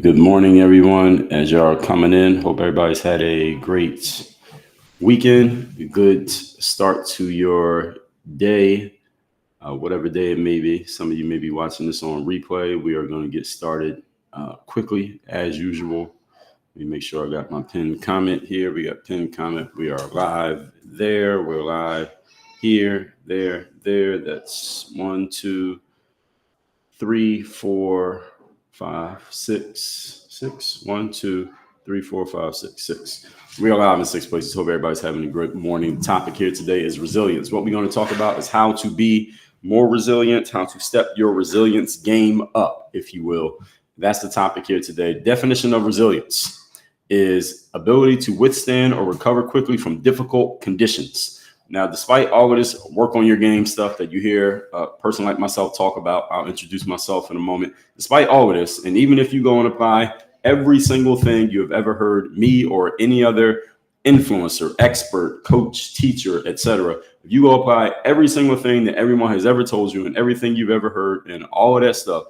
Good morning, everyone. As y'all are coming in, hope everybody's had a great weekend, a good start to your day, whatever day it may be. Some of you may be watching this on replay. We are going to get started quickly, as usual. Let me make sure I got my pinned comment here. We got pinned comment. We are live there. We're live here, there. That's 1, 2, 3, 4, 5, 6, 6. 1, 2, 3, 4, 5, 6, 6. We are live in 6 places. Hope everybody's having a great morning. The topic here today is resilience. What we're going to talk about is how to be more resilient, how to step your resilience game up, if you will. That's the topic here today. Definition of resilience is ability to withstand or recover quickly from difficult conditions. Now, despite all of this work on your game stuff that you hear a person like myself talk about, I'll introduce myself in a moment. Despite all of this, and even if you go and apply every single thing you have ever heard me or any other influencer, expert, coach, teacher, etc., if you go apply every single thing that everyone has ever told you and everything you've ever heard and all of that stuff,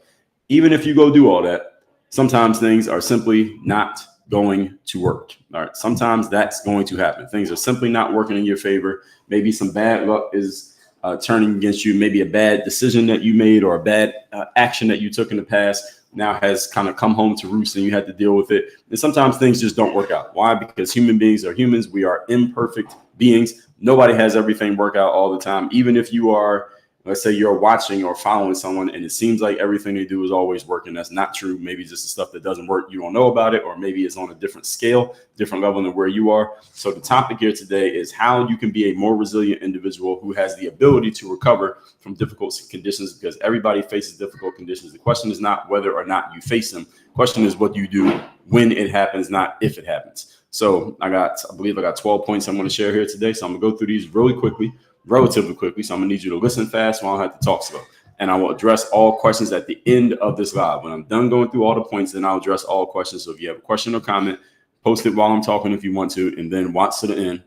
even if you go do all that, sometimes things are simply not going to work. All right. Sometimes that's going to happen. Things are simply not working in your favor. Maybe some bad luck is turning against you. Maybe a bad decision that you made or a bad action that you took in the past now has kind of come home to roost and you had to deal with it. And sometimes things just don't work out. Why? Because human beings are humans. We are imperfect beings. Nobody has everything work out all the time. Even if you are, let's say you're watching or following someone and it seems like everything they do is always working. That's not true. Maybe just the stuff that doesn't work, you don't know about it, or maybe it's on a different scale, different level than where you are. So the topic here today is how you can be a more resilient individual who has the ability to recover from difficult conditions, because everybody faces difficult conditions. The question is not whether or not you face them. The question is what you do when it happens, not if it happens. So I believe I got 12 points I'm going to share here today. So I'm going to go through these relatively quickly. So I'm gonna need you to listen fast while I have to talk slow. And I will address all questions at the end of this live. When I'm done going through all the points, then I'll address all questions. So if you have a question or comment, post it while I'm talking if you want to, and then watch to the end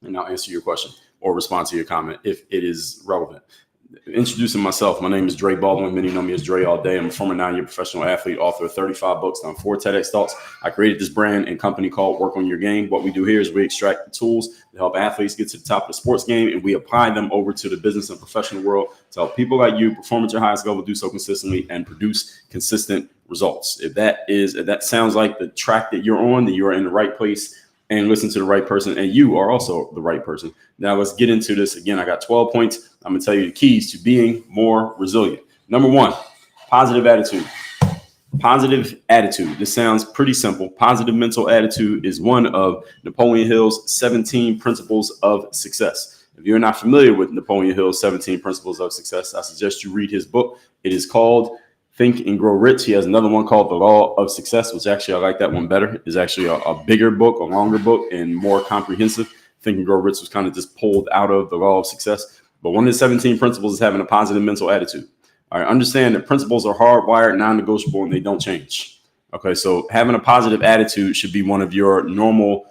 and I'll answer your question or respond to your comment if it is relevant. Introducing myself, my name is Dre Baldwin. Many know me as Dre all day. I'm a former 9-year professional athlete, author of 35 books, done 4 TEDx talks. I created this brand and company called Work on Your Game. What we do here is we extract the tools to help athletes get to the top of the sports game, and we apply them over to the business and professional world to help people like you perform at your highest level, do so consistently, and produce consistent results. If that sounds like the track that you're on, then you are in the right place and listen to the right person, and you are also the right person. Now let's get into this. Again, I got 12 points. I'm going to tell you the keys to being more resilient. Number 1, positive attitude. Positive attitude. This sounds pretty simple. Positive mental attitude is one of Napoleon Hill's 17 principles of success. If you're not familiar with Napoleon Hill's 17 principles of success, I suggest you read his book. It is called Think and Grow Rich. He has another one called The Law of Success, which actually I like that one better. It's actually a bigger book, a longer book, and more comprehensive. Think and Grow Rich was kind of just pulled out of The Law of Success. But one of the 17 principles is having a positive mental attitude. All right, understand that principles are hardwired, non-negotiable, and they don't change. Okay, so having a positive attitude should be one of your normal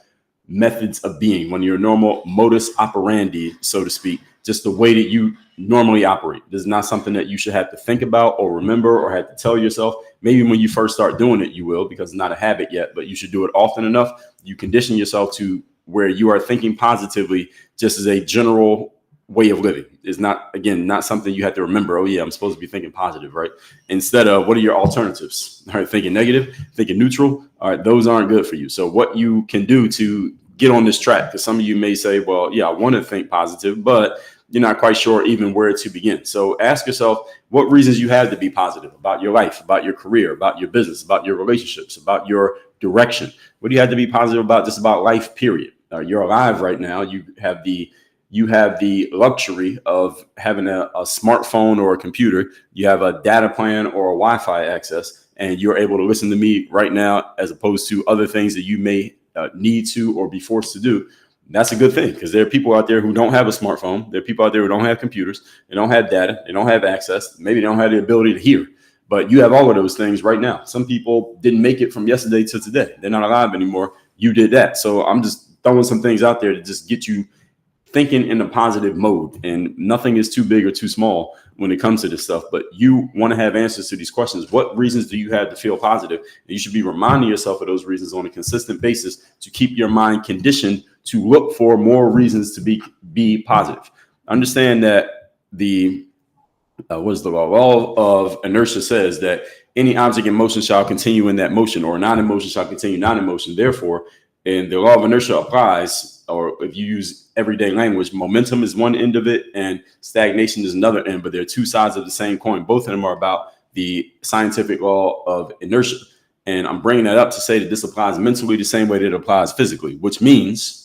methods of being, one of your normal modus operandi, so to speak, just the way that you normally operate. This is not something that you should have to think about or remember or have to tell yourself. Maybe when you first start doing it, you will, because it's not a habit yet, but you should do it often enough. You condition yourself to where you are thinking positively just as a general way of living. Is not, again, not something you have to remember. Oh yeah, I'm supposed to be thinking positive, right? Instead of, what are your alternatives? All right, thinking negative, thinking neutral. All right, those aren't good for you. So what you can do to get on this track, because some of you may say, well, yeah, I want to think positive, but you're not quite sure even where to begin. So ask yourself what reasons you have to be positive about your life, about your career, about your business, about your relationships, about your direction. What do you have to be positive about? Just about life, period. You're alive right now. You have the you have the luxury of having a smartphone or a computer. You have a data plan or a Wi-Fi access, and you're able to listen to me right now, as opposed to other things that you may need to or be forced to do. That's a good thing, because there are people out there who don't have a smartphone. There are people out there who don't have computers. They don't have data. They don't have access. Maybe they don't have the ability to hear. But you have all of those things right now. Some people didn't make it from yesterday to today. They're not alive anymore. You did that. So I'm just throwing some things out there to just get you thinking in a positive mode. And nothing is too big or too small when it comes to this stuff. But you want to have answers to these questions. What reasons do you have to feel positive? And you should be reminding yourself of those reasons on a consistent basis to keep your mind conditioned to look for more reasons to be positive. Understand that the what is the law? Law of inertia says that any object in motion shall continue in that motion, or non-in-motion shall continue non-in-motion. Therefore, and the law of inertia applies, or if you use everyday language, momentum is one end of it and stagnation is another end, but they're two sides of the same coin. Both of them are about the scientific law of inertia. And I'm bringing that up to say that this applies mentally the same way that it applies physically, which means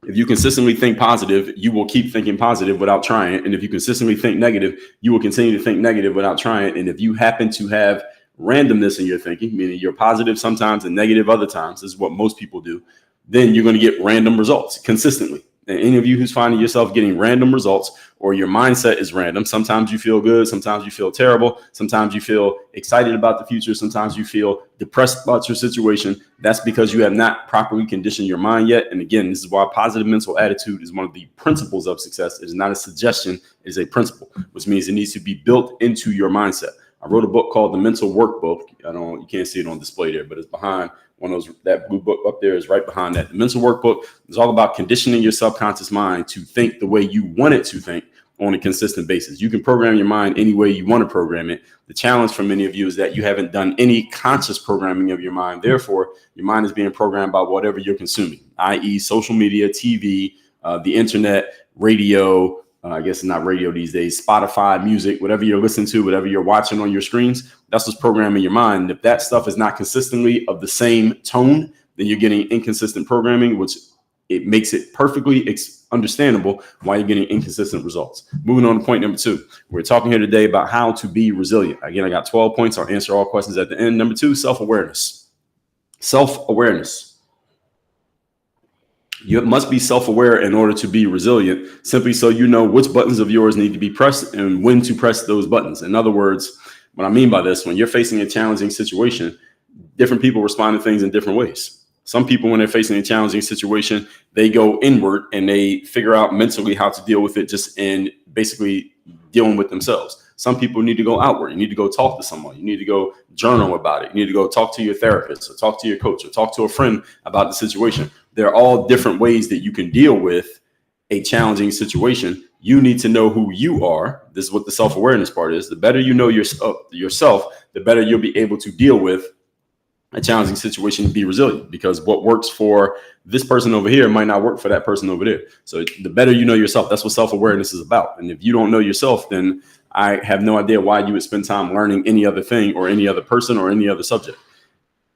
if you consistently think positive, you will keep thinking positive without trying. And if you consistently think negative, you will continue to think negative without trying. And if you happen to have randomness in your thinking, meaning you're positive sometimes and negative other times, this is what most people do, then you're going to get random results consistently. And any of you who's finding yourself getting random results, or your mindset is random, sometimes you feel good, sometimes you feel terrible, sometimes you feel excited about the future, sometimes you feel depressed about your situation. That's because you have not properly conditioned your mind yet. And again, this is why positive mental attitude is one of the principles of success. It is not a suggestion, it is a principle, which means it needs to be built into your mindset. I wrote a book called The Mental Workbook. You can't see it on display there, but it's behind one of those. That blue book up there is right behind that. The Mental Workbook is all about conditioning your subconscious mind to think the way you want it to think on a consistent basis. You can program your mind any way you want to program it. The challenge for many of you is that you haven't done any conscious programming of your mind. Therefore, your mind is being programmed by whatever you're consuming, i.e. social media, TV, the internet, radio, I guess it's not radio these days, Spotify, music, whatever you're listening to, whatever you're watching on your screens, that's what's programming your mind. If that stuff is not consistently of the same tone, then you're getting inconsistent programming, which it makes it perfectly understandable why you're getting inconsistent results. Moving on to point number 2. We're talking here today about how to be resilient. Again, I got 12 points. I'll answer all questions at the end. Number 2, self-awareness. Self-awareness. You must be self-aware in order to be resilient, simply so you know which buttons of yours need to be pressed and when to press those buttons. In other words, what I mean by this, when you're facing a challenging situation, different people respond to things in different ways. Some people, when they're facing a challenging situation, they go inward and they figure out mentally how to deal with it just in basically dealing with themselves. Some people need to go outward. You need to go talk to someone. You need to go journal about it. You need to go talk to your therapist or talk to your coach or talk to a friend about the situation. They're all different ways that you can deal with a challenging situation. You need to know who you are. This is what the self-awareness part is. The better you know yourself, the better you'll be able to deal with a challenging situation and be resilient, because what works for this person over here might not work for that person over there. So the better you know yourself, that's what self-awareness is about. And if you don't know yourself, then I have no idea why you would spend time learning any other thing or any other person or any other subject.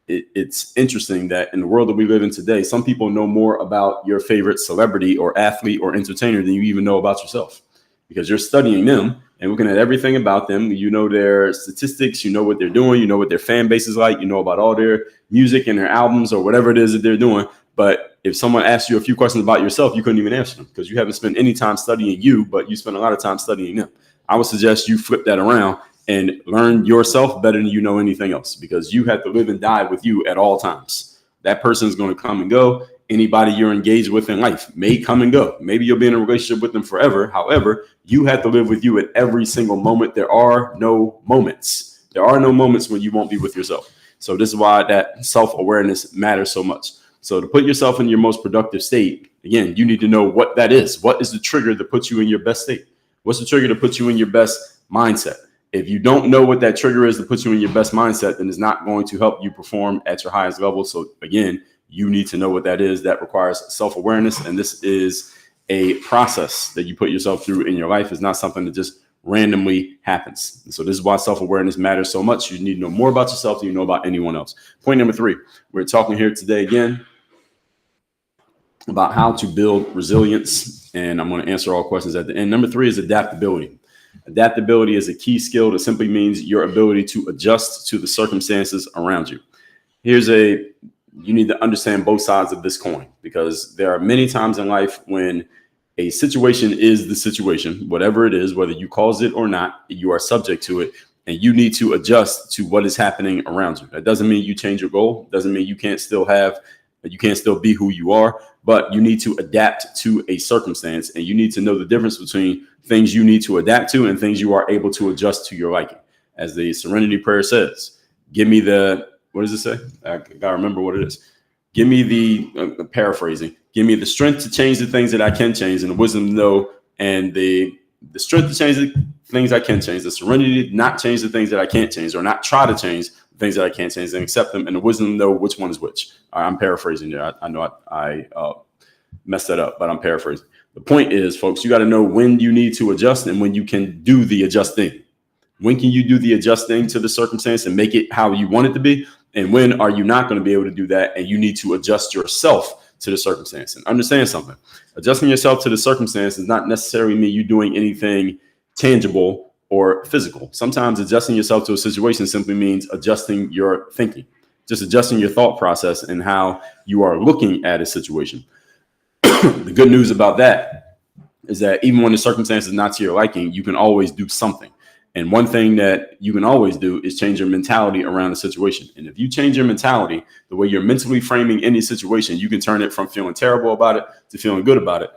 It's interesting that in the world that we live in today, some people know more about your favorite celebrity or athlete or entertainer than you even know about yourself, because you're studying them and looking at everything about them. You know their statistics, you know what they're doing, you know what their fan base is like, you know about all their music and their albums or whatever it is that they're doing. But if someone asked you a few questions about yourself, you couldn't even answer them because you haven't spent any time studying you, but you spend a lot of time studying them. I would suggest you flip that around and learn yourself better than you know anything else, because you have to live and die with you at all times. That person is going to come and go. Anybody you're engaged with in life may come and go. Maybe you'll be in a relationship with them forever. However, you have to live with you at every single moment. There are no moments. There are no moments when you won't be with yourself. So this is why that self-awareness matters so much. So to put yourself in your most productive state, again, you need to know what that is. What is the trigger that puts you in your best state? What's the trigger to put you in your best mindset? If you don't know what that trigger is that puts you in your best mindset, then it's not going to help you perform at your highest level. So again, you need to know what that is. That requires self-awareness. And this is a process that you put yourself through in your life. It's not something that just randomly happens. And so this is why self-awareness matters so much. You need to know more about yourself than you know about anyone else. Point number 3, we're talking here today again about how to build resilience, and I'm going to answer all questions at the end. Number 3 is adaptability. Adaptability is a key skill that simply means your ability to adjust to the circumstances around you. You need to understand both sides of this coin, because there are many times in life when a situation is the situation, whatever it is, whether you cause it or not, you are subject to it, and you need to adjust to what is happening around you. That doesn't mean you change your goal. Doesn't mean you can't still be who you are, but you need to adapt to a circumstance, and you need to know the difference between things you need to adapt to and things you are able to adjust to your liking. As the Serenity Prayer says, what does it say? I gotta remember what it is. Give me paraphrasing, give me the strength to change the things that I can change, and the wisdom to know, and the strength to change the things I can change, the serenity to not change the things that I can't change, or not try to change the things that I can't change, and accept them, and the wisdom to know which one is which. I'm paraphrasing there. I know I messed that up, but I'm paraphrasing. The point is, folks, you got to know when you need to adjust and when you can do the adjusting. When can you do the adjusting to the circumstance and make it how you want it to be? And when are you not going to be able to do that, and you need to adjust yourself to the circumstance? And understand something. Adjusting yourself to the circumstance does not necessarily mean you doing anything tangible or physical. Sometimes adjusting yourself to a situation simply means adjusting your thinking, just adjusting your thought process and how you are looking at a situation. The good news about that is that even when the circumstance is not to your liking, you can always do something. And one thing that you can always do is change your mentality around the situation. And if you change your mentality, the way you're mentally framing any situation, you can turn it from feeling terrible about it to feeling good about it.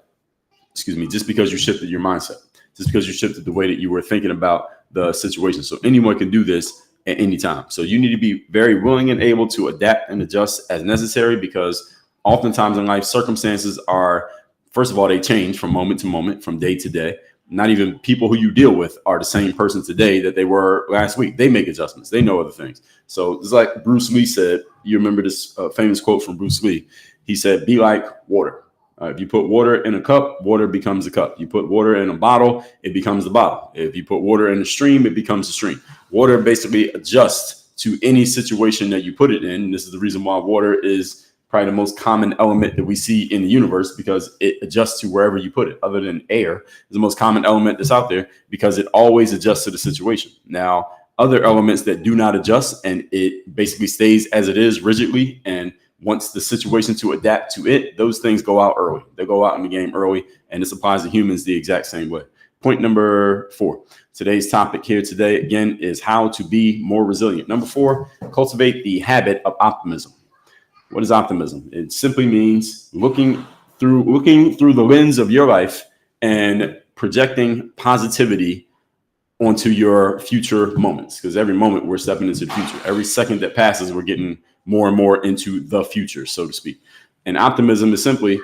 Just because you shifted your mindset, just because you shifted the way that you were thinking about the situation. So anyone can do this at any time. So you need to be very willing and able to adapt and adjust as necessary, because oftentimes in life, circumstances are, first of all, they change from moment to moment, from day to day. Not even people who you deal with are the same person today that they were last week. They make adjustments. They know other things. So it's like Bruce Lee said. You remember this famous quote from Bruce Lee. He said, be like water. If you put water in a cup, water becomes a cup. You put water in a bottle, it becomes the bottle. If you put water in a stream, it becomes a stream. Water basically adjusts to any situation that you put it in. And this is the reason why water is probably the most common element that we see in the universe, because it adjusts to wherever you put it. Other than air is the most common element that's out there, because it always adjusts to the situation. Now, other elements that do not adjust, and it basically stays as it is rigidly, and wants the situation to adapt to it, those things go out early. They go out in the game early, and this applies to humans the exact same way. Point number 4. Today's topic here today, again, is how to be more resilient. Number 4, cultivate the habit of optimism. What is optimism? It simply means looking through the lens of your life and projecting positivity onto your future moments. Because every moment we're stepping into the future. Every second that passes, we're getting more and more into the future, so to speak. And optimism is simply,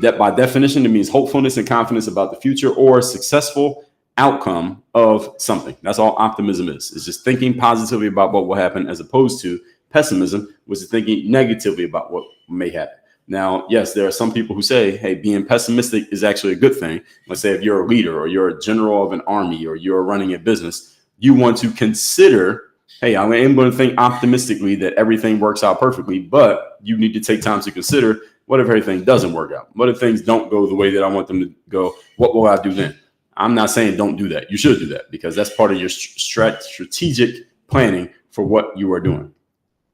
by definition, it means hopefulness and confidence about the future or successful outcome of something. That's all optimism is. It's just thinking positively about what will happen, as opposed to pessimism, which is thinking negatively about what may happen. Now, yes, there are some people who say, hey, being pessimistic is actually a good thing. Let's say if you're a leader, or you're a general of an army, or you're running a business, you want to consider, hey, I'm able to think optimistically that everything works out perfectly, but you need to take time to consider, what if everything doesn't work out? What if things don't go the way that I want them to go? What will I do then? I'm not saying don't do that. You should do that, because that's part of your strategic planning for what you are doing.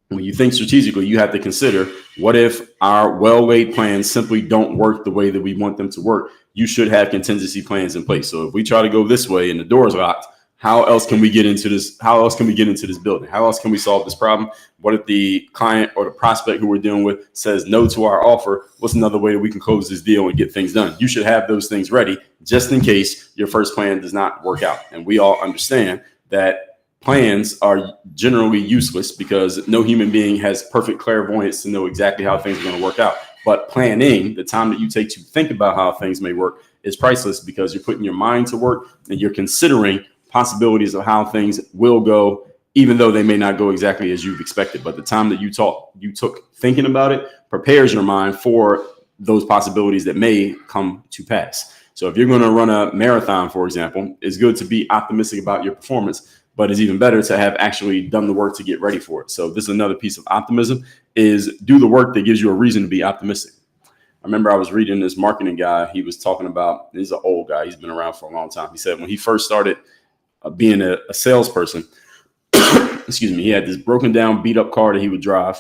When you think strategically, you have to consider, what if our well-laid plans simply don't work the way that we want them to work? You should have contingency plans in place. So if we try to go this way and the door is locked, how else can we get into this? How else can we get into this building? How else can we solve this problem? What if the client or the prospect who we're dealing with says no to our offer? What's another way that we can close this deal and get things done? You should have those things ready just in case your first plan does not work out. And we all understand that plans are generally useless, because no human being has perfect clairvoyance to know exactly how things are going to work out. But planning, the time that you take to think about how things may work, is priceless, because you're putting your mind to work and you're considering possibilities of how things will go, even though they may not go exactly as you've expected. But the time that you took thinking about it prepares your mind for those possibilities that may come to pass. So if you're going to run a marathon, for example, it's good to be optimistic about your performance, but it's even better to have actually done the work to get ready for it. So this is another piece of optimism, is do the work that gives you a reason to be optimistic. remember I was reading this marketing guy. He was talking about, he's an old guy. He's been around for a long time. He said when he first started being a salesperson, excuse me, he had this broken down, beat up car that he would drive,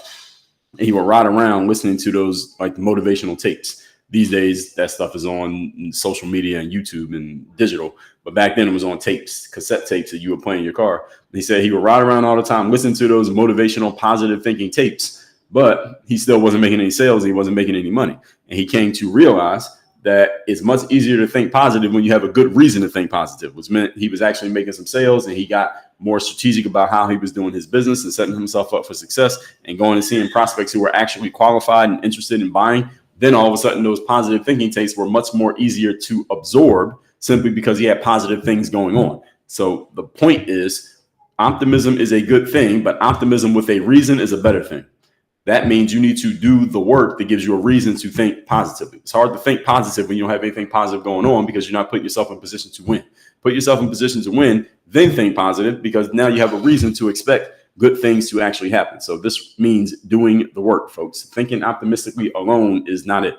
and he would ride around listening to those like motivational tapes. These days, that stuff is on social media and YouTube and digital. But back then it was on tapes, cassette tapes that you would play in your car. He said he would ride around all the time, listen to those motivational, positive thinking tapes, but he still wasn't making any sales. He wasn't making any money. And he came to realize that it's much easier to think positive when you have a good reason to think positive, which meant he was actually making some sales, and he got more strategic about how he was doing his business and setting himself up for success and going and seeing prospects who were actually qualified and interested in buying. Then all of a sudden, those positive thinking tapes were much more easier to absorb simply because he had positive things going on. So the point is, optimism is a good thing, but optimism with a reason is a better thing. That means you need to do the work that gives you a reason to think positively. It's hard to think positive when you don't have anything positive going on because you're not putting yourself in position to win. Put yourself in position to win, then think positive, because now you have a reason to expect good things to actually happen. So this means doing the work, folks. Thinking optimistically alone is not it.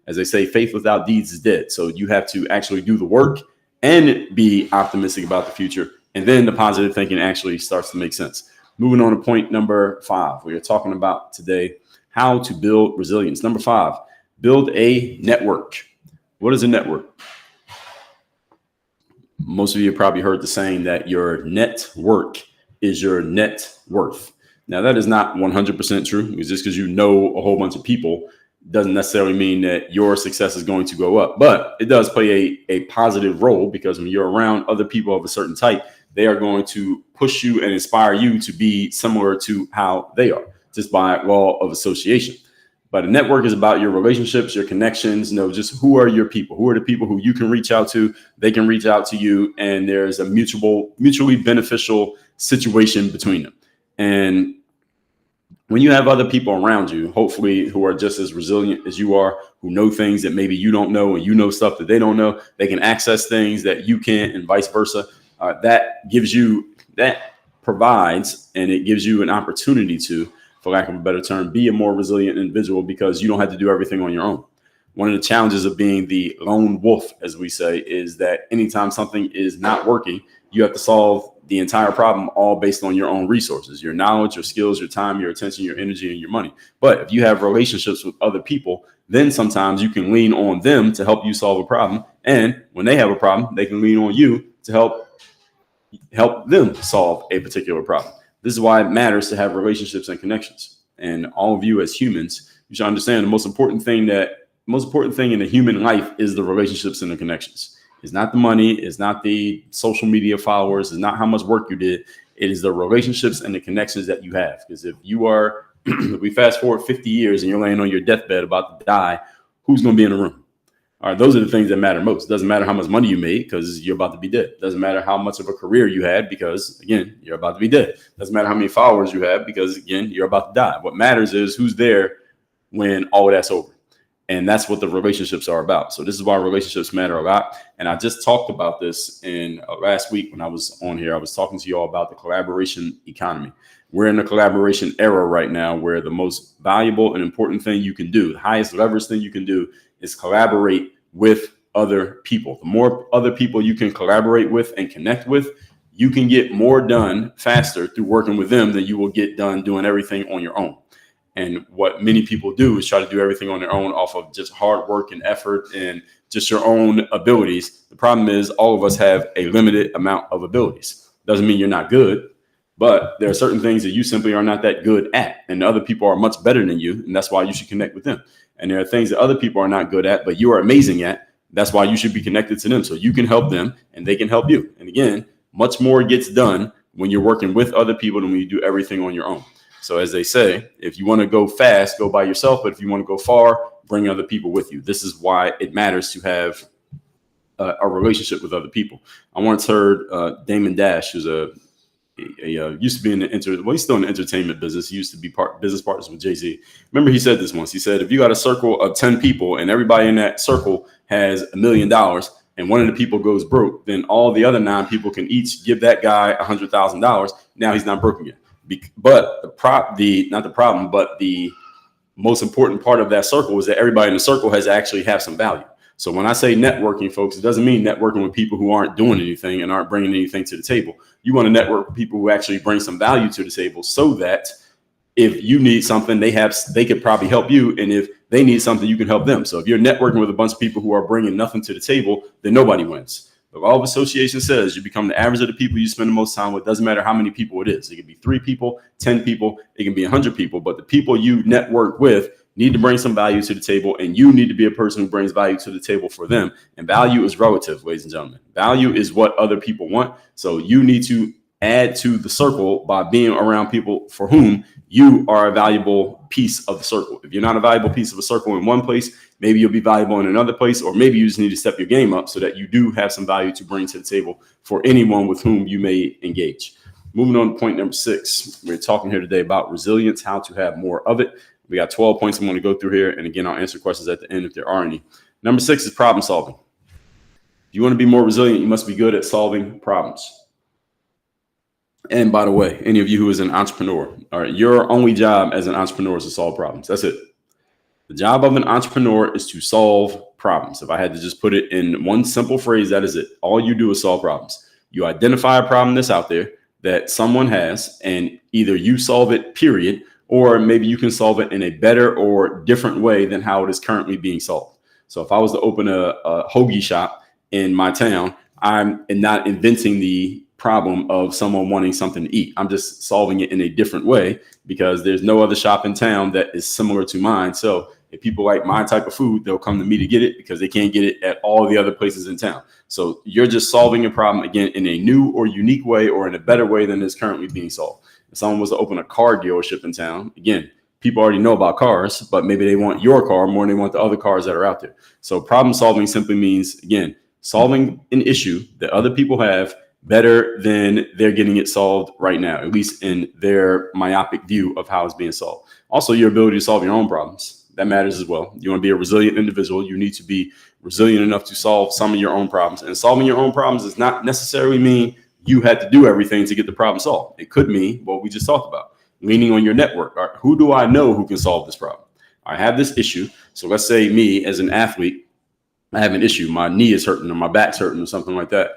As they say, faith without deeds is dead. So you have to actually do the work and be optimistic about the future. And then the positive thinking actually starts to make sense. Moving on to point number 5, we are talking about today how to build resilience. Number 5, build a network. What is a network? Most of you have probably heard the saying that your network is your net worth. Now, that is not 100% true. Because just because you know a whole bunch of people doesn't necessarily mean that your success is going to go up. But it does play a positive role, because when you're around other people of a certain type, they are going to push you and inspire you to be similar to how they are, just by law of association. But a network is about your relationships, your connections, just who are your people? Who are the people who you can reach out to? They can reach out to you, and there's a mutually beneficial situation between them. And when you have other people around you, hopefully who are just as resilient as you are, who know things that maybe you don't know, and you know stuff that they don't know, they can access things that you can't, and vice versa. That provides, and it gives you an opportunity to, for lack of a better term, be a more resilient individual, because you don't have to do everything on your own. One of the challenges of being the lone wolf, as we say, is that anytime something is not working, you have to solve the entire problem all based on your own resources, your knowledge, your skills, your time, your attention, your energy, and your money. But if you have relationships with other people, then sometimes you can lean on them to help you solve a problem. And when they have a problem, they can lean on you to help them solve a particular problem. This is why it matters to have relationships and connections. And all of you as humans, you should understand the most important thing in a human life is the relationships and the connections. It's not the money. It's not the social media followers. It's not how much work you did. It is the relationships and the connections that you have. Because if you are, if we fast forward 50 years and you're laying on your deathbed about to die, who's going to be in the room? All right, those are the things that matter most. It doesn't matter how much money you made, because you're about to be dead. It doesn't matter how much of a career you had, because, again, you're about to be dead. It doesn't matter how many followers you have, because, again, you're about to die. What matters is who's there when all of that's over. And that's what the relationships are about. So this is why relationships matter a lot. And I just talked about this in last week when I was on here. I was talking to you all about the collaboration economy. We're in a collaboration era right now where the most valuable and important thing you can do, the highest leverage thing you can do, is collaborate with other people. The more other people you can collaborate with and connect with, you can get more done faster through working with them than you will get done doing everything on your own. And what many people do is try to do everything on their own off of just hard work and effort and just your own abilities. The problem is all of us have a limited amount of abilities. Doesn't mean you're not good, but there are certain things that you simply are not that good at, and other people are much better than you, and that's why you should connect with them. And there are things that other people are not good at, but you are amazing at. That's why you should be connected to them, so you can help them and they can help you. And again, much more gets done when you're working with other people than when you do everything on your own. So as they say, if you want to go fast, go by yourself. But if you want to go far, bring other people with you. This is why it matters to have a relationship with other people. I once heard Damon Dash, who's used to be in the he's still in the entertainment business. He used to be business partners with Jay-Z. Remember, he said this once. He said, if you got a circle of 10 people and everybody in that circle has $1 million and one of the people goes broke, then all the other 9 people can each give that guy $100,000. Now he's not broke again. But the most important part of that circle is that everybody in the circle has actually have some value. So when I say networking, folks, it doesn't mean networking with people who aren't doing anything and aren't bringing anything to the table. You want to network with people who actually bring some value to the table, so that if you need something, they could probably help you. And if they need something, you can help them. So if you're networking with a bunch of people who are bringing nothing to the table, then nobody wins. The law of association says you become the average of the people you spend the most time with. Doesn't matter how many people it is. It can be 3 people, 10 people, it can be 100 people. But the people you network with need to bring some value to the table, and you need to be a person who brings value to the table for them. And value is relative, ladies and gentlemen. Value is what other people want. So you need to add to the circle by being around people for whom you are a valuable piece of the circle. If you're not a valuable piece of a circle in one place, maybe you'll be valuable in another place, or maybe you just need to step your game up so that you do have some value to bring to the table for anyone with whom you may engage. Moving on to point number 6, we're talking here today about resilience, how to have more of it. We got 12 points I'm going to go through here. And again, I'll answer questions at the end if there are any. Number 6 is problem solving. If you want to be more resilient, you must be good at solving problems. And by the way, any of you who is an entrepreneur, all right, your only job as an entrepreneur is to solve problems. That's it. The job of an entrepreneur is to solve problems. If I had to just put it in one simple phrase, that is it. All you do is solve problems. You identify a problem that's out there that someone has, and either you solve it, period, or maybe you can solve it in a better or different way than how it is currently being solved. So if I was to open a hoagie shop in my town, I'm not inventing the problem of someone wanting something to eat. I'm just solving it in a different way because there's no other shop in town that is similar to mine. So if people like my type of food, they'll come to me to get it because they can't get it at all the other places in town. So you're just solving a problem, again, in a new or unique way or in a better way than is currently being solved. If someone was to open a car dealership in town, again, people already know about cars, but maybe they want your car more than they want the other cars that are out there. So problem solving simply means, again, solving an issue that other people have better than they're getting it solved right now, at least in their myopic view of how it's being solved. Also, your ability to solve your own problems, that matters as well. You want to be a resilient individual. You need to be resilient enough to solve some of your own problems. And solving your own problems does not necessarily mean you had to do everything to get the problem solved. It could mean what we just talked about, leaning on your network. All right, who do I know who can solve this problem? I have this issue. So let's say me as an athlete, I have an issue. My knee is hurting or my back's hurting or something like that.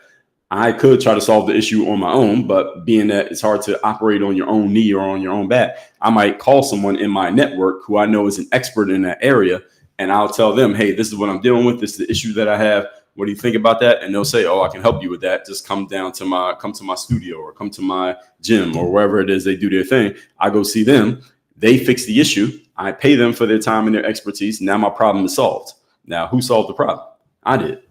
I could try to solve the issue on my own, but being that it's hard to operate on your own knee or on your own back, I might call someone in my network who I know is an expert in that area, and I'll tell them, hey, this is what I'm dealing with. This is the issue that I have. What do you think about that? And they'll say, oh, I can help you with that. Just come to my studio or come to my gym or wherever it is they do their thing. I go see them. They fix the issue. I pay them for their time and their expertise. Now my problem is solved. Now, who solved the problem? I did.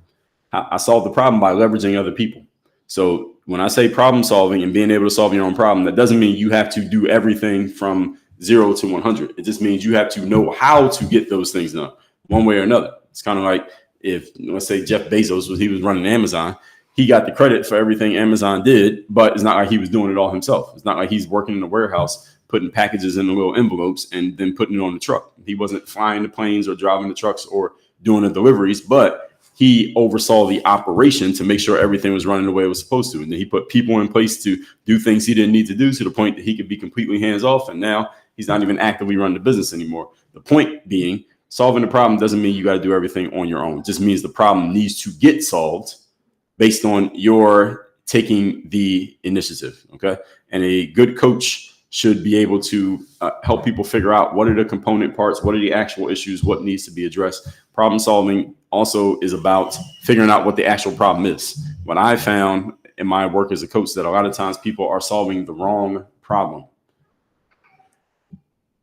I solved the problem by leveraging other people. So when I say problem solving and being able to solve your own problem, that doesn't mean you have to do everything from 0 to 100. It just means you have to know how to get those things done one way or another. It's kind of like if, let's say, Jeff Bezos he was running Amazon, he got the credit for everything Amazon did, but it's not like he was doing it all himself. It's not like he's working in a warehouse, putting packages in the little envelopes and then putting it on the truck. He wasn't flying the planes or driving the trucks or doing the deliveries, but he oversaw the operation to make sure everything was running the way it was supposed to. And then he put people in place to do things he didn't need to do to the point that he could be completely hands off. And now he's not even actively running the business anymore. The point being, solving the problem doesn't mean you got to do everything on your own. It just means the problem needs to get solved based on your taking the initiative. Okay. And a good coach should be able to help people figure out what are the component parts, what are the actual issues, what needs to be addressed. Problem solving also is about figuring out what the actual problem is. What I found in my work as a coach that a lot of times people are solving the wrong problem.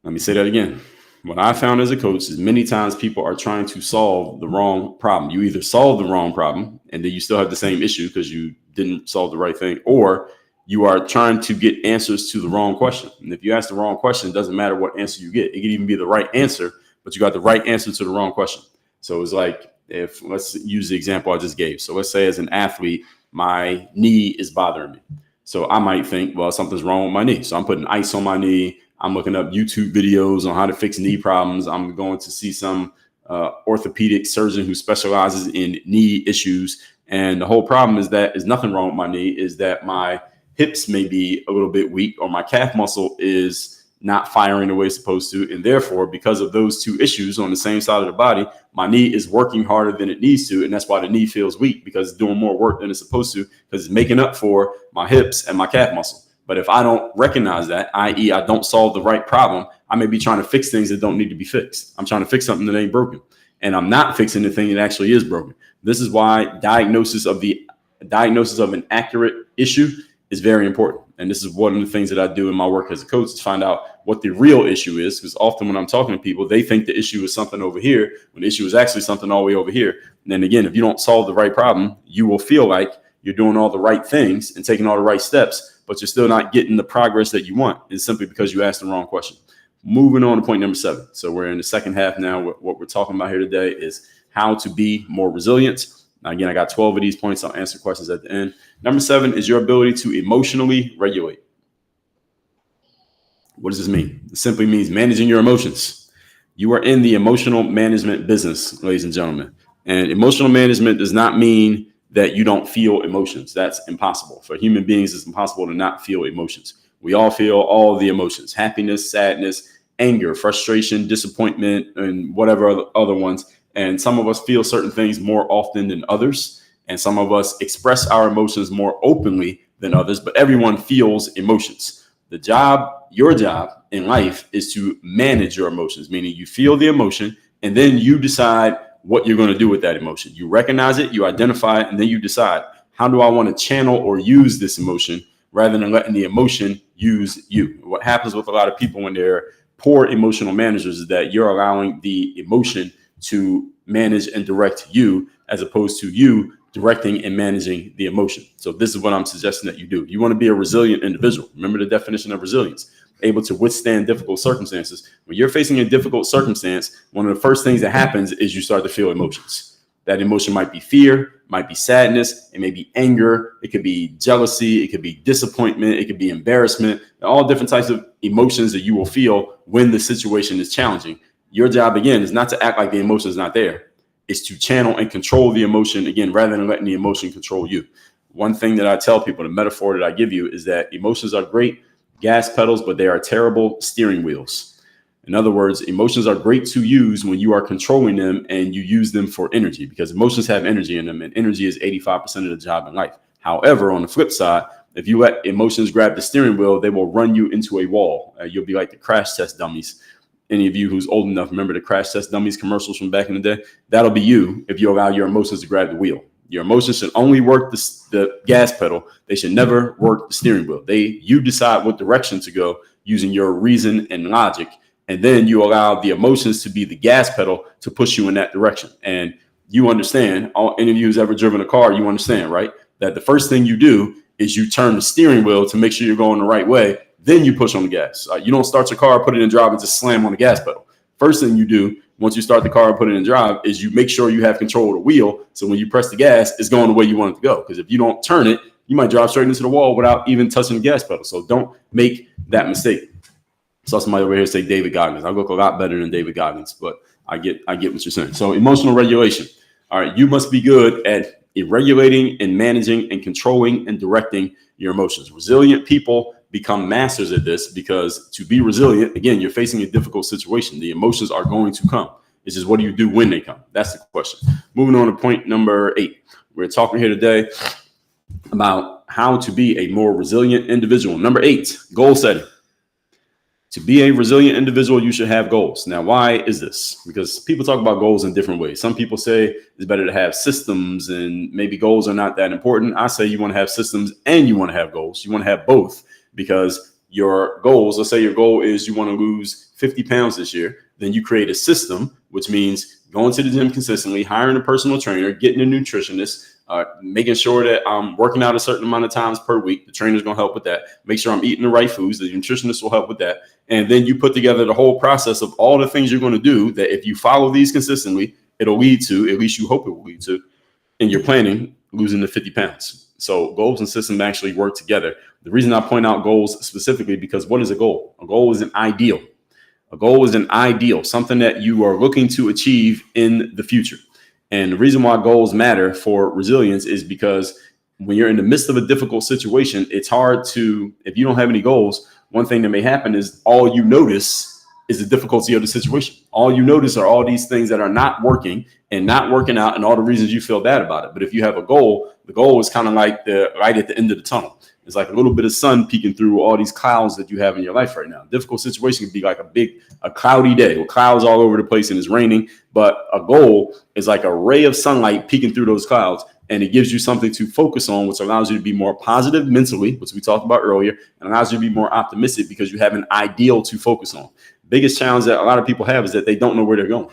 Let me say that again. What I found as a coach is many times people are trying to solve the wrong problem. You either solve the wrong problem and then you still have the same issue because you didn't solve the right thing, or you are trying to get answers to the wrong question. And if you ask the wrong question, it doesn't matter what answer you get. It could even be the right answer, but you got the right answer to the wrong question. So it's like, if let's use the example I just gave. So let's say as an athlete, my knee is bothering me. So I might think, well, something's wrong with my knee. So I'm putting ice on my knee. I'm looking up YouTube videos on how to fix knee problems. I'm going to see some orthopedic surgeon who specializes in knee issues. And the whole problem is that is nothing wrong with my knee, is that my hips may be a little bit weak or my calf muscle is not firing the way it's supposed to. And therefore, because of those two issues on the same side of the body, my knee is working harder than it needs to. And that's why the knee feels weak, because it's doing more work than it's supposed to, because it's making up for my hips and my calf muscle. But if I don't recognize that, i.e. I don't solve the right problem, I may be trying to fix things that don't need to be fixed. I'm trying to fix something that ain't broken, and I'm not fixing the thing that actually is broken. This is why diagnosis of an accurate issue is very important. And this is one of the things that I do in my work as a coach, is find out what the real issue is. Because often when I'm talking to people, they think the issue is something over here when the issue is actually something all the way over here. And then again, if you don't solve the right problem, you will feel like you're doing all the right things and taking all the right steps, but you're still not getting the progress that you want. It's simply because you asked the wrong question. Moving on to point number 7. So we're in the second half now. What we're talking about here today is how to be more resilient. Now, again, I got 12 of these points. I'll answer questions at the end. Number 7 is your ability to emotionally regulate. What does this mean? It simply means managing your emotions. You are in the emotional management business, ladies and gentlemen. And emotional management does not mean that you don't feel emotions. That's impossible. For human beings, it's impossible to not feel emotions. We all feel all the emotions: happiness, sadness, anger, frustration, disappointment, and whatever other ones. And some of us feel certain things more often than others. And some of us express our emotions more openly than others, but everyone feels emotions. Your job in life is to manage your emotions, meaning you feel the emotion and then you decide what you're going to do with that emotion. You recognize it, you identify it, and then you decide, how do I want to channel or use this emotion rather than letting the emotion use you? What happens with a lot of people when they're poor emotional managers is that you're allowing the emotion to manage and direct you, as opposed to you directing and managing the emotion. So this is what I'm suggesting that you do. You want to be a resilient individual. Remember the definition of resilience: able to withstand difficult circumstances. When you're facing a difficult circumstance, one of the first things that happens is you start to feel emotions. That emotion might be fear, might be sadness, it may be anger, it could be jealousy, it could be disappointment, it could be embarrassment, all different types of emotions that you will feel when the situation is challenging. Your job, again, is not to act like the emotion is not there. It's to channel and control the emotion, again, rather than letting the emotion control you. One thing that I tell people, the metaphor that I give you, is that emotions are great gas pedals, but they are terrible steering wheels. In other words, emotions are great to use when you are controlling them and you use them for energy, because emotions have energy in them, and energy is 85% of the job in life. However, on the flip side, if you let emotions grab the steering wheel, they will run you into a wall. You'll be like the crash test dummies. Any of you who's old enough remember the crash test dummies commercials from back in the day? That'll be you if you allow your emotions to grab the wheel. Your emotions should only work the gas pedal. They should never work the steering wheel. You decide what direction to go using your reason and logic, and then you allow the emotions to be the gas pedal to push you in that direction. And you understand, any of you who's ever driven a car, you understand, right? That the first thing you do is you turn the steering wheel to make sure you're going the right way. Then you push on the gas. You don't start your car, put it in drive, and just slam on the gas pedal. First thing you do once you start the car and put it in drive is you make sure you have control of the wheel. So when you press the gas, it's going the way you want it to go. Because if you don't turn it, you might drive straight into the wall without even touching the gas pedal. So don't make that mistake. Saw somebody over here say David Goggins. I look a lot better than David Goggins, but I get what you're saying. So emotional regulation. All right, you must be good at regulating and managing and controlling and directing your emotions. Resilient people become masters at this, because to be resilient, again, you're facing a difficult situation. The emotions are going to come. It's just, what do you do when they come? That's the question. Moving on to point number 8. We're talking here today about how to be a more resilient individual. Number 8, goal setting. To be a resilient individual, you should have goals. Now, why is this? Because people talk about goals in different ways. Some people say it's better to have systems, and maybe goals are not that important. I say you want to have systems and you want to have goals. You want to have both, because your goals, let's say your goal is you want to lose 50 pounds this year. Then you create a system, which means going to the gym consistently, hiring a personal trainer, getting a nutritionist, making sure that I'm working out a certain amount of times per week. The trainer's going to help with that. Make sure I'm eating the right foods. The nutritionist will help with that. And then you put together the whole process of all the things you're going to do that if you follow these consistently, it'll lead to, at least you hope it will lead to, in your planning, losing the 50 pounds. So goals and systems actually work together. The reason I point out goals specifically, because what is a goal? A goal is an ideal. A goal is an ideal, something that you are looking to achieve in the future. And the reason why goals matter for resilience is because when you're in the midst of a difficult situation, it's hard to, if you don't have any goals, one thing that may happen is all you notice is the difficulty of the situation. All you notice are all these things that are not working and not working out and all the reasons you feel bad about it. But if you have a goal, the goal is kind of like the light at the end of the tunnel. It's like a little bit of sun peeking through all these clouds that you have in your life right now. Difficult situation can be like a cloudy day with clouds all over the place and it's raining. But a goal is like a ray of sunlight peeking through those clouds. And it gives you something to focus on, which allows you to be more positive mentally, which we talked about earlier, and allows you to be more optimistic because you have an ideal to focus on. Biggest challenge that a lot of people have is that they don't know where they're going.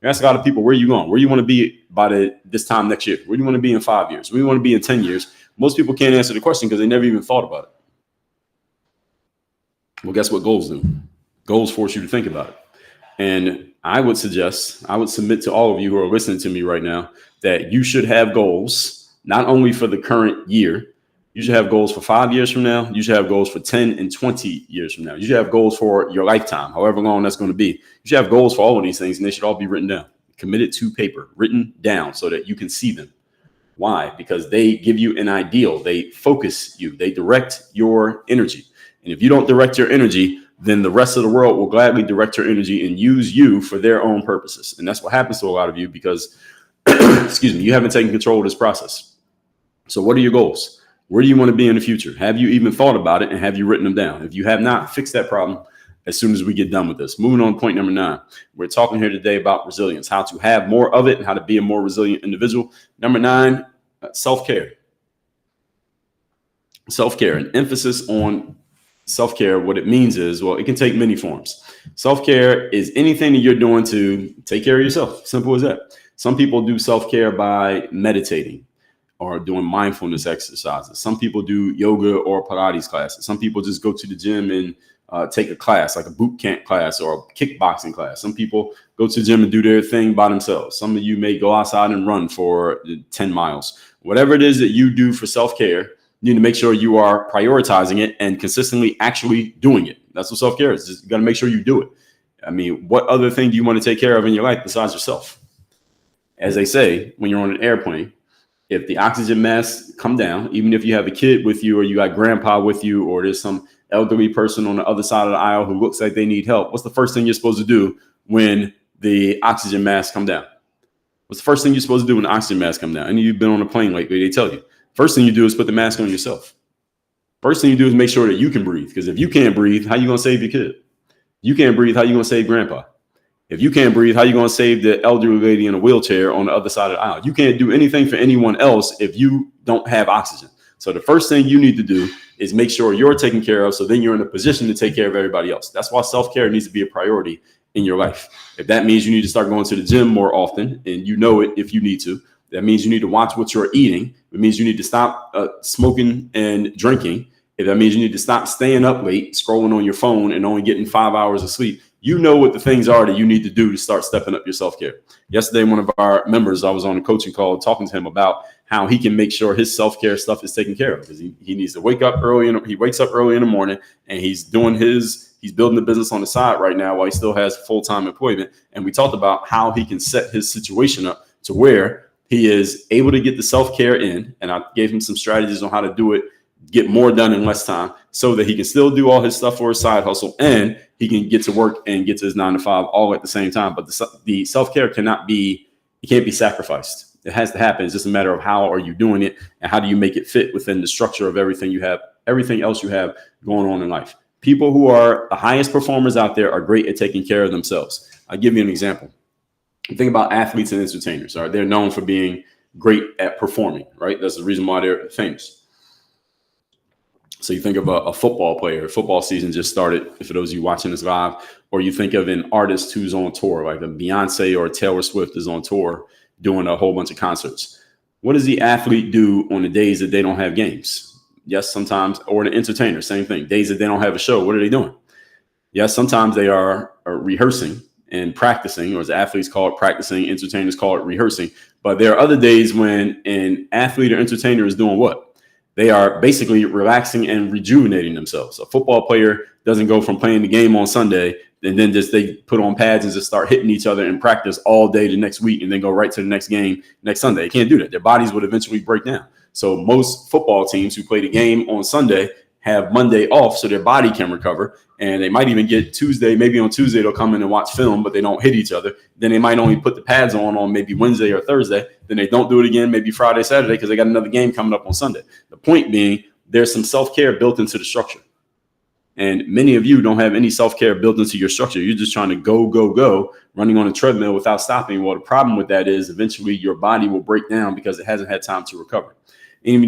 You ask a lot of people, where are you going? Where do you want to be by this time next year? Where do you want to be in 5 years? Where do you want to be in 10 years? Most people can't answer the question because they never even thought about it. Well, guess what goals do? Goals force you to think about it. And I would submit to all of you who are listening to me right now that you should have goals, not only for the current year. You should have goals for 5 years from now. You should have goals for 10 and 20 years from now. You should have goals for your lifetime, however long that's going to be. You should have goals for all of these things, and they should all be written down, committed to paper, written down so that you can see them. Why? Because they give you an ideal. They focus you. They direct your energy. And if you don't direct your energy, then the rest of the world will gladly direct your energy and use you for their own purposes. And that's what happens to a lot of you because, excuse me, you haven't taken control of this process. So what are your goals? Where do you want to be in the future? Have you even thought about it and have you written them down? If you have not, fix that problem as soon as we get done with this. Moving on to point number 9. We're talking here today about resilience, how to have more of it and how to be a more resilient individual. Number 9, self-care. Self-care, an emphasis on self-care. What it means is, well, it can take many forms. Self-care is anything that you're doing to take care of yourself. Simple as that. Some people do self-care by meditating or doing mindfulness exercises. Some people do yoga or Pilates classes. Some people just go to the gym and take a class, like a boot camp class or a kickboxing class. Some people go to the gym and do their thing by themselves. Some of you may go outside and run for 10 miles. Whatever it is that you do for self-care, you need to make sure you are prioritizing it and consistently actually doing it. That's what self-care is. You got to make sure you do it. I mean, what other thing do you want to take care of in your life besides yourself? As they say, when you're on an airplane, if the oxygen masks come down, even if you have a kid with you or you got grandpa with you or there's some elderly person on the other side of the aisle who looks like they need help, what's the first thing you're supposed to do when the oxygen masks come down? What's the first thing you're supposed to do when the oxygen masks come down? And you've been on a plane lately, they tell you. First thing you do is put the mask on yourself. First thing you do is make sure that you can breathe. Because if you can't breathe, how are you going to save your kid? You can't breathe, how are you going to save grandpa? If you can't breathe, how are you going to save the elderly lady in a wheelchair on the other side of the aisle? You can't do anything for anyone else if you don't have oxygen. So the first thing you need to do is make sure you're taken care of. So then you're in a position to take care of everybody else. That's why self-care needs to be a priority in your life. If that means you need to start going to the gym more often, and you know it if you need to, that means you need to watch what you're eating. It means you need to stop smoking and drinking. If that means you need to stop staying up late, scrolling on your phone and only getting 5 hours of sleep, you know what the things are that you need to do to start stepping up your self-care. Yesterday, one of our members, I was on a coaching call talking to him about how he can make sure his self-care stuff is taken care of because he needs to wake up early. He wakes up early in the morning and he's building the business on the side right now while he still has full-time employment. And we talked about how he can set his situation up to where he is able to get the self-care in. And I gave him some strategies on how to do it, get more done in less time so that he can still do all his stuff for his side hustle and he can get to work and get to his 9 to 5 all at the same time. But the self-care can't be sacrificed. It has to happen. It's just a matter of how are you doing it and how do you make it fit within the structure of everything else you have going on in life. People who are the highest performers out there are great at taking care of themselves. I'll give you an example. You think about athletes and entertainers. All right? They're known for being great at performing, right? That's the reason why they're famous. So you think of a football player, football season just started, for those of you watching this live, or you think of an artist who's on tour, like a Beyonce or a Taylor Swift is on tour doing a whole bunch of concerts. What does the athlete do on the days that they don't have games? Yes, sometimes, or the entertainer, same thing. Days that they don't have a show, what are they doing? Yes, sometimes they are rehearsing and practicing, or as athletes call it practicing, entertainers call it rehearsing. But there are other days when an athlete or entertainer is doing what? They are basically relaxing and rejuvenating themselves. A football player doesn't go from playing the game on Sunday and then they put on pads and just start hitting each other in practice all day the next week and then go right to the next game next Sunday. They can't do that. Their bodies would eventually break down. So most football teams who play the game on Sunday have Monday off so their body can recover. And they might even get Tuesday. Maybe on Tuesday they'll come in and watch film, but they don't hit each other. Then they might only put the pads on maybe Wednesday or Thursday. Then they don't do it again maybe Friday, Saturday, because they got another game coming up on Sunday. The point being, there's some self-care built into the structure. And many of you don't have any self-care built into your structure. You're just trying to go, running on a treadmill without stopping. Well, the problem with that is eventually your body will break down because it hasn't had time to recover. Any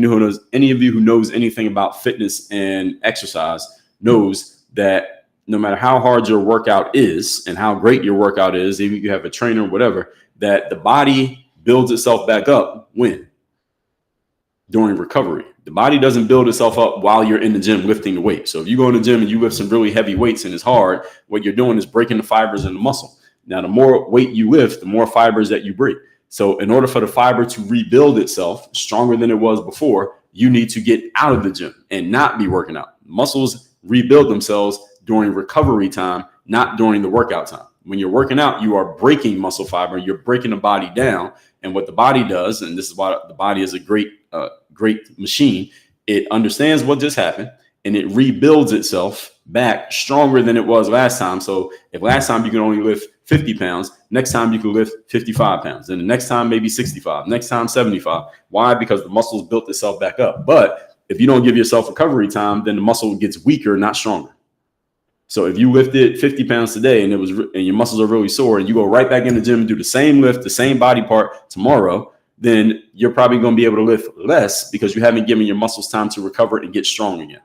of you who knows anything about fitness and exercise knows that no matter how hard your workout is and how great your workout is, even if you have a trainer or whatever, that the body builds itself back up when? During recovery. The body doesn't build itself up while you're in the gym lifting the weight. So if you go in the gym and you lift some really heavy weights and it's hard, what you're doing is breaking the fibers in the muscle. Now, the more weight you lift, the more fibers that you break. So in order for the fiber to rebuild itself stronger than it was before, you need to get out of the gym and not be working out. Muscles rebuild themselves during recovery time, not during the workout time. When you're working out, you are breaking muscle fiber. You're breaking the body down. And what the body does, and this is why the body is a great machine, it understands what just happened and it rebuilds itself back stronger than it was last time. So if last time you can only lift 50 pounds, next time you can lift 55 pounds, and the next time maybe 65, next time 75. Why? Because the muscles built itself back up. But if you don't give yourself recovery time, then the muscle gets weaker, not stronger. So if you lifted 50 pounds today and your muscles are really sore, and you go right back in the gym and do the same lift, the same body part tomorrow, then you're probably going to be able to lift less because you haven't given your muscles time to recover and get strong again.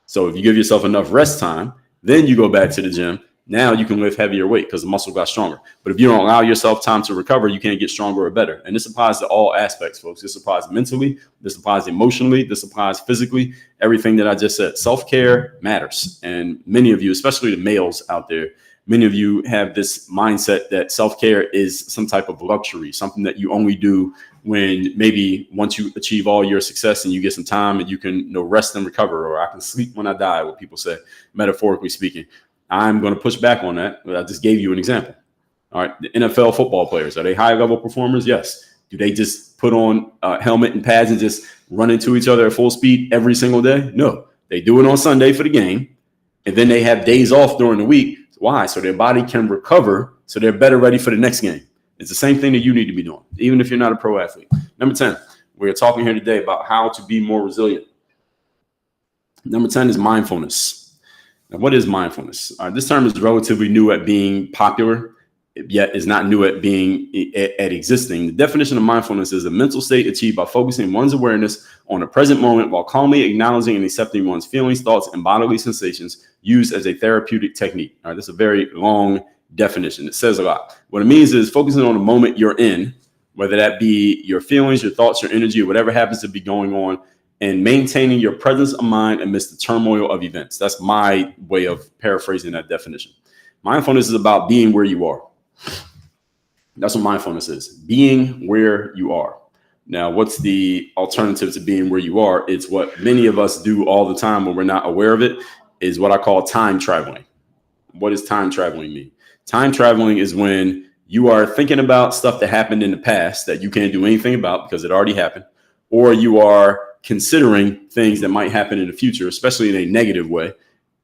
So if you give yourself enough rest time, then you go back to the gym. Now you can lift heavier weight because the muscle got stronger. But if you don't allow yourself time to recover, you can't get stronger or better. And this applies to all aspects, folks. This applies mentally. This applies emotionally. This applies physically. Everything that I just said. Self-care matters. And many of you, especially the males out there, many of you have this mindset that self-care is some type of luxury, something that you only do when maybe once you achieve all your success and you get some time and you can rest and recover, or I can sleep when I die, what people say, metaphorically speaking. I'm going to push back on that. I just gave you an example. All right. The NFL football players, are they high level performers? Yes. Do they just put on a helmet and pads and just run into each other at full speed every single day? No, they do it on Sunday for the game. And then they have days off during the week. Why? So their body can recover. So they're better ready for the next game. It's the same thing that you need to be doing, even if you're not a pro athlete. Number 10, we're talking here today about how to be more resilient. Number 10 is mindfulness. Now, what is mindfulness? This term is relatively new at being popular, yet is not new at existing. The definition of mindfulness is a mental state achieved by focusing one's awareness on the present moment while calmly acknowledging and accepting one's feelings, thoughts, and bodily sensations, used as a therapeutic technique. All right, this is a very long definition. It says a lot. What it means is focusing on the moment you're in, whether that be your feelings, your thoughts, your energy, or whatever happens to be going on, and maintaining your presence of mind amidst the turmoil of events. That's my way of paraphrasing that definition. Mindfulness is about being where you are. That's what mindfulness is, being where you are. Now, what's the alternative to being where you are? It's what many of us do all the time when we're not aware of it, is what I call time traveling. What does time traveling mean? Time traveling is when you are thinking about stuff that happened in the past that you can't do anything about because it already happened, or you are considering things that might happen in the future, especially in a negative way,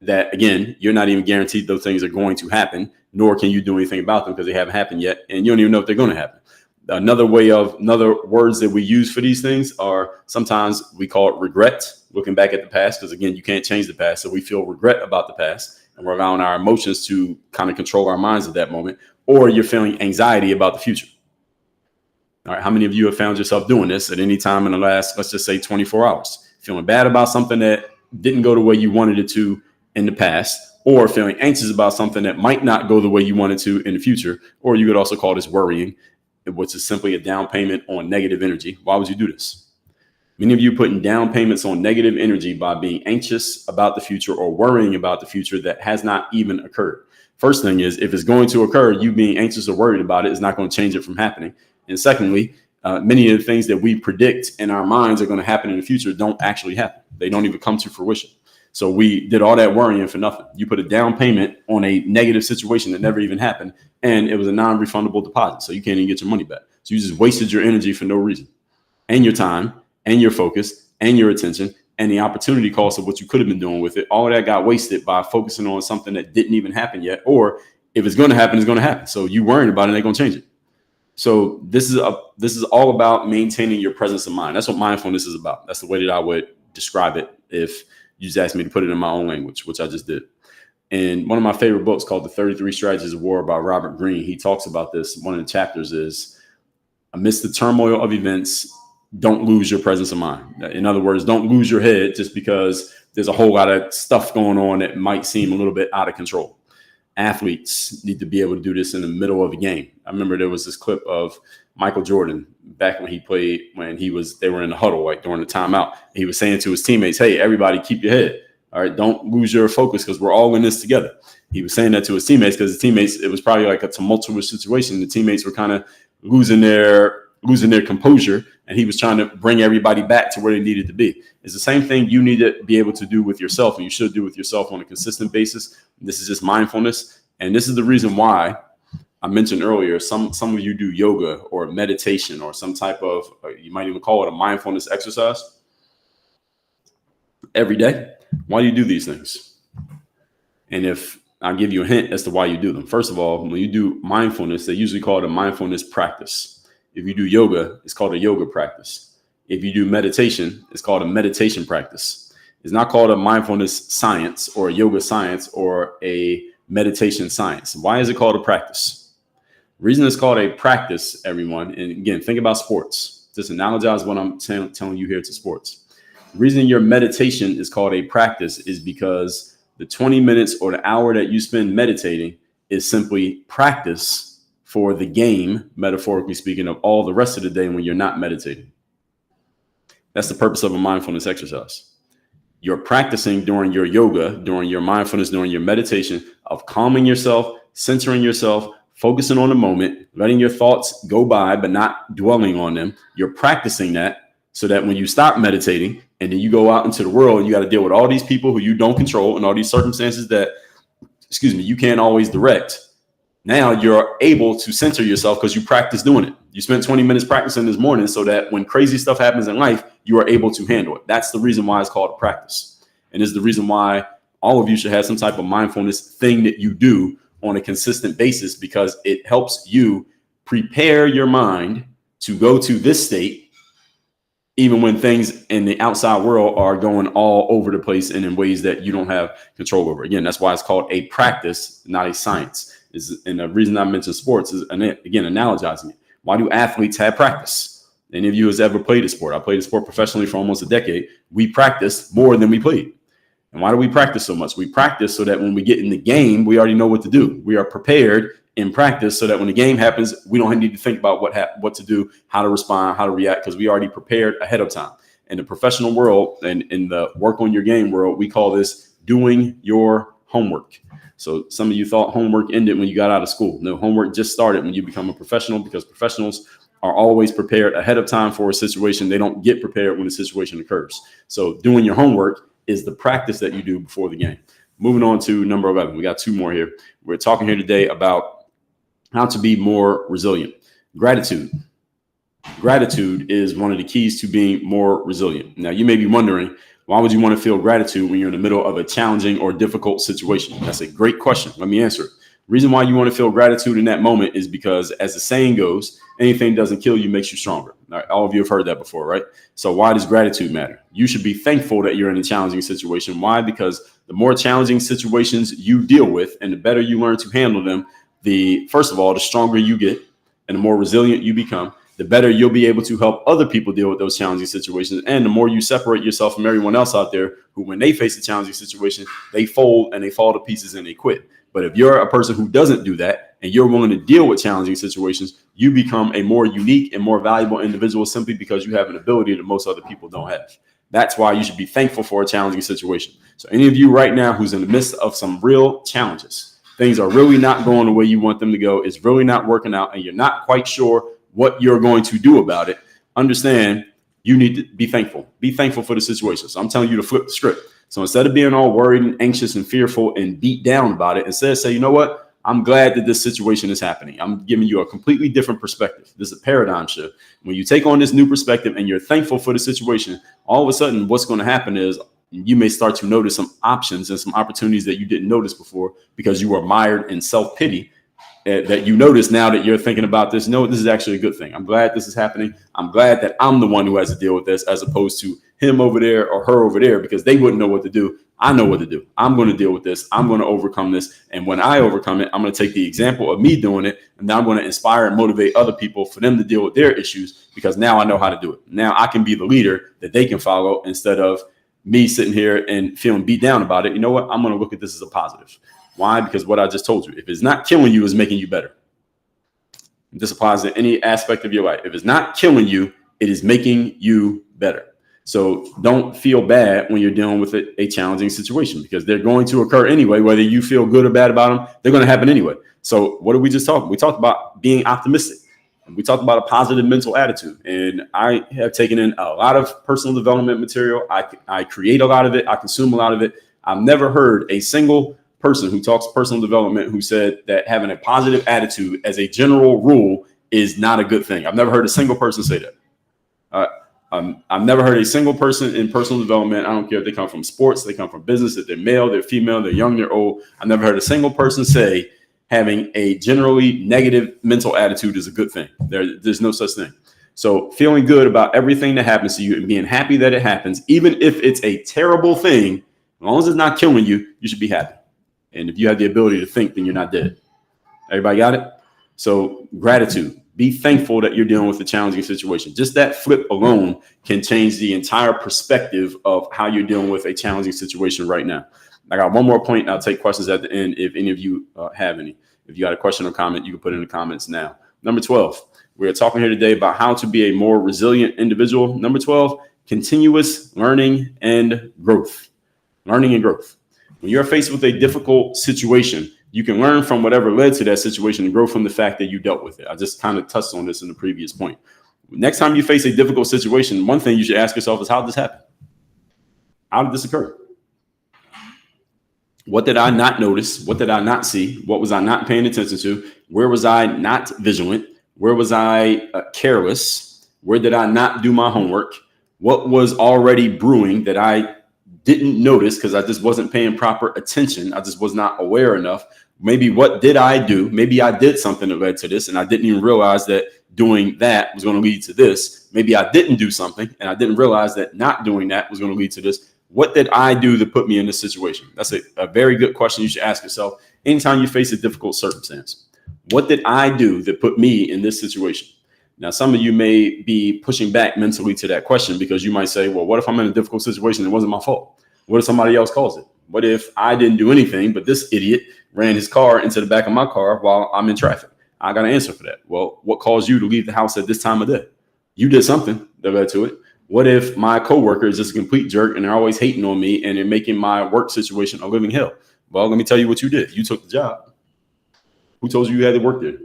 that, again, you're not even guaranteed those things are going to happen, nor can you do anything about them because they haven't happened yet, and you don't even know if they're going to happen. Another words that we use for these things are sometimes we call it regret, looking back at the past, because, again, you can't change the past, so we feel regret about the past, and we're allowing our emotions to kind of control our minds at that moment, or you're feeling anxiety about the future. All right, how many of you have found yourself doing this at any time in the last, let's just say 24 hours, feeling bad about something that didn't go the way you wanted it to in the past, or feeling anxious about something that might not go the way you wanted to in the future, or you could also call this worrying, which is simply a down payment on negative energy. Why would you do this? Many of you putting down payments on negative energy by being anxious about the future or worrying about the future that has not even occurred. First thing is, if it's going to occur, you being anxious or worried about it is not going to change it from happening. And secondly, many of the things that we predict in our minds are going to happen in the future don't actually happen. They don't even come to fruition. So we did all that worrying for nothing. You put a down payment on a negative situation that never even happened, and it was a non-refundable deposit. So you can't even get your money back. So you just wasted your energy for no reason and your time. and your focus and your attention and the opportunity cost of what you could have been doing with it. All of that got wasted by focusing on something that didn't even happen yet. Or if it's going to happen, it's going to happen. So you worrying about it, they're going to change it. So this is all about maintaining your presence of mind. That's what mindfulness is about. That's the way that I would describe it if you just asked me to put it in my own language, which I just did. And one of my favorite books called The 33 Strategies of War by Robert Greene, he talks about this. One of the chapters is, amidst the turmoil of events, don't lose your presence of mind. In other words, don't lose your head just because there's a whole lot of stuff going on that might seem a little bit out of control. Athletes need to be able to do this in the middle of a game. I remember there was this clip of Michael Jordan back when he played, they were in the huddle, like during the timeout. He was saying to his teammates, hey, everybody keep your head. All right, don't lose your focus because we're all in this together. He was saying that to his teammates because his teammates, it was probably like a tumultuous situation. The teammates were kind of losing their composure, and he was trying to bring everybody back to where they needed to be. It's the same thing you need to be able to do with yourself, and you should do with yourself on a consistent basis. This is just mindfulness, and this is the reason why I mentioned earlier, some of you do yoga or meditation or some type of, you might even call it a mindfulness exercise every day. Why do you do these things? And if I'll give you a hint as to why you do them. First of all, when you do mindfulness, they usually call it a mindfulness practice. If you do yoga, it's called a yoga practice. If you do meditation, it's called a meditation practice. It's not called a mindfulness science or a yoga science or a meditation science. Why is it called a practice? The reason it's called a practice, everyone, and again, think about sports. Just analogize what I'm telling you here to sports. The reason your meditation is called a practice is because the 20 minutes or the hour that you spend meditating is simply practice for the game, metaphorically speaking, of all the rest of the day when you're not meditating. That's the purpose of a mindfulness exercise. You're practicing during your yoga, during your mindfulness, during your meditation of calming yourself, centering yourself, focusing on the moment, letting your thoughts go by, but not dwelling on them. You're practicing that so that when you stop meditating and then you go out into the world and you got to deal with all these people who you don't control and all these circumstances that, you can't always direct. Now you're able to center yourself because you practice doing it. You spent 20 minutes practicing this morning so that when crazy stuff happens in life, you are able to handle it. That's the reason why it's called a practice. And it's the reason why all of you should have some type of mindfulness thing that you do on a consistent basis, because it helps you prepare your mind to go to this state, even when things in the outside world are going all over the place and in ways that you don't have control over. Again, that's why it's called a practice, not a science. And the reason I mentioned sports is, again, analogizing it. Why do athletes have practice? Any of you has ever played a sport? I played a sport professionally for almost a decade. We practiced more than we played. And why do we practice so much? We practice so that when we get in the game, we already know what to do. We are prepared in practice so that when the game happens, we don't need to think about what to do, how to respond, how to react, because we already prepared ahead of time. In the professional world and in the work on your game world, we call this doing your homework. So some of you thought homework ended when you got out of school. No, homework just started when you become a professional, because professionals are always prepared ahead of time for a situation. They don't get prepared when the situation occurs. So doing your homework is the practice that you do before the game. Moving on to number 11. We got two more here. We're talking here today about how to be more resilient. Gratitude. Gratitude is one of the keys to being more resilient. Now, you may be wondering, why would you want to feel gratitude when you're in the middle of a challenging or difficult situation? That's a great question. Let me answer it. The reason why you want to feel gratitude in that moment is because, as the saying goes, anything doesn't kill you makes you stronger. All of you have heard that before, right? So why does gratitude matter? You should be thankful that you're in a challenging situation. Why? Because the more challenging situations you deal with and the better you learn to handle them, first of all, the stronger you get and the more resilient you become, the better you'll be able to help other people deal with those challenging situations. And the more you separate yourself from everyone else out there who, when they face a challenging situation, they fold and they fall to pieces and they quit. But if you're a person who doesn't do that and you're willing to deal with challenging situations, you become a more unique and more valuable individual simply because you have an ability that most other people don't have. That's why you should be thankful for a challenging situation. So any of you right now who's in the midst of some real challenges, things are really not going the way you want them to go, it's really not working out, and you're not quite sure what you're going to do about it, understand you need to be thankful. Be thankful for the situation. So I'm telling you to flip the script. So instead of being all worried and anxious and fearful and beat down about it, instead say, you know what? I'm glad that this situation is happening. I'm giving you a completely different perspective. This is a paradigm shift. When you take on this new perspective and you're thankful for the situation, all of a sudden what's going to happen is you may start to notice some options and some opportunities that you didn't notice before because you were mired in self-pity that you notice now that you're thinking about this. No, this is actually a good thing. I'm glad this is happening. I'm glad that I'm the one who has to deal with this as opposed to him over there or her over there, because they wouldn't know what to do. I know what to do. I'm going to deal with this. I'm going to overcome this. And when I overcome it, I'm going to take the example of me doing it. And now I'm going to inspire and motivate other people for them to deal with their issues, because now I know how to do it. Now I can be the leader that they can follow instead of me sitting here and feeling beat down about it. You know what? I'm going to look at this as a positive. Why? Because what I just told you, if it's not killing you, it's making you better. This applies to any aspect of your life. If it's not killing you, it is making you better. So don't feel bad when you're dealing with a challenging situation, because they're going to occur anyway. Whether you feel good or bad about them, they're going to happen anyway. So what did we just talk about? We talked about being optimistic. We talked about a positive mental attitude. And I have taken in a lot of personal development material. I create a lot of it. I consume a lot of it. I've never heard a single person who talks personal development who said that having a positive attitude as a general rule is not a good thing. I've never heard a single person say that. I've never heard a single person in personal development. I don't care if they come from sports, they come from business, if they're male, they're female, they're young, they're old. I've never heard a single person say having a generally negative mental attitude is a good thing. There's no such thing. So feeling good about everything that happens to you and being happy that it happens, even if it's a terrible thing, as long as it's not killing you, you should be happy. And if you have the ability to think, then you're not dead. Everybody got it? So gratitude. Be thankful that you're dealing with a challenging situation. Just that flip alone can change the entire perspective of how you're dealing with a challenging situation right now. I got one more point. I'll take questions at the end if any of you have any. If you got a question or comment, you can put it in the comments now. Number 12, we're talking here today about how to be a more resilient individual. Number 12, continuous learning and growth. Learning and growth. When you're faced with a difficult situation, you can learn from whatever led to that situation and grow from the fact that you dealt with it. I just kind of touched on this in the previous point. Next time you face a difficult situation, one thing you should ask yourself is, how did this happen? How did this occur? What did I not notice? What did I not see? What was I not paying attention to? Where was I not vigilant? Where was I careless? Where did I not do my homework? What was already brewing that I didn't notice because I just wasn't paying proper attention? I just was not aware enough. Maybe what did I do? Maybe I did something that led to this, and I didn't even realize that doing that was going to lead to this. Maybe I didn't do something, and I didn't realize that not doing that was going to lead to this. What did I do to put me in this situation? That's a very good question you should ask yourself anytime you face a difficult circumstance. What did I do that put me in this situation? Now, some of you may be pushing back mentally to that question because you might say, well, what if I'm in a difficult situation? It wasn't my fault. What if somebody else caused it? What if I didn't do anything, but this idiot ran his car into the back of my car while I'm in traffic? I got an answer for that. Well, what caused you to leave the house at this time of day? You did something that led to it. What if my coworker is just a complete jerk and they're always hating on me and they're making my work situation a living hell? Well, let me tell you what you did. You took the job. Who told you had to work there?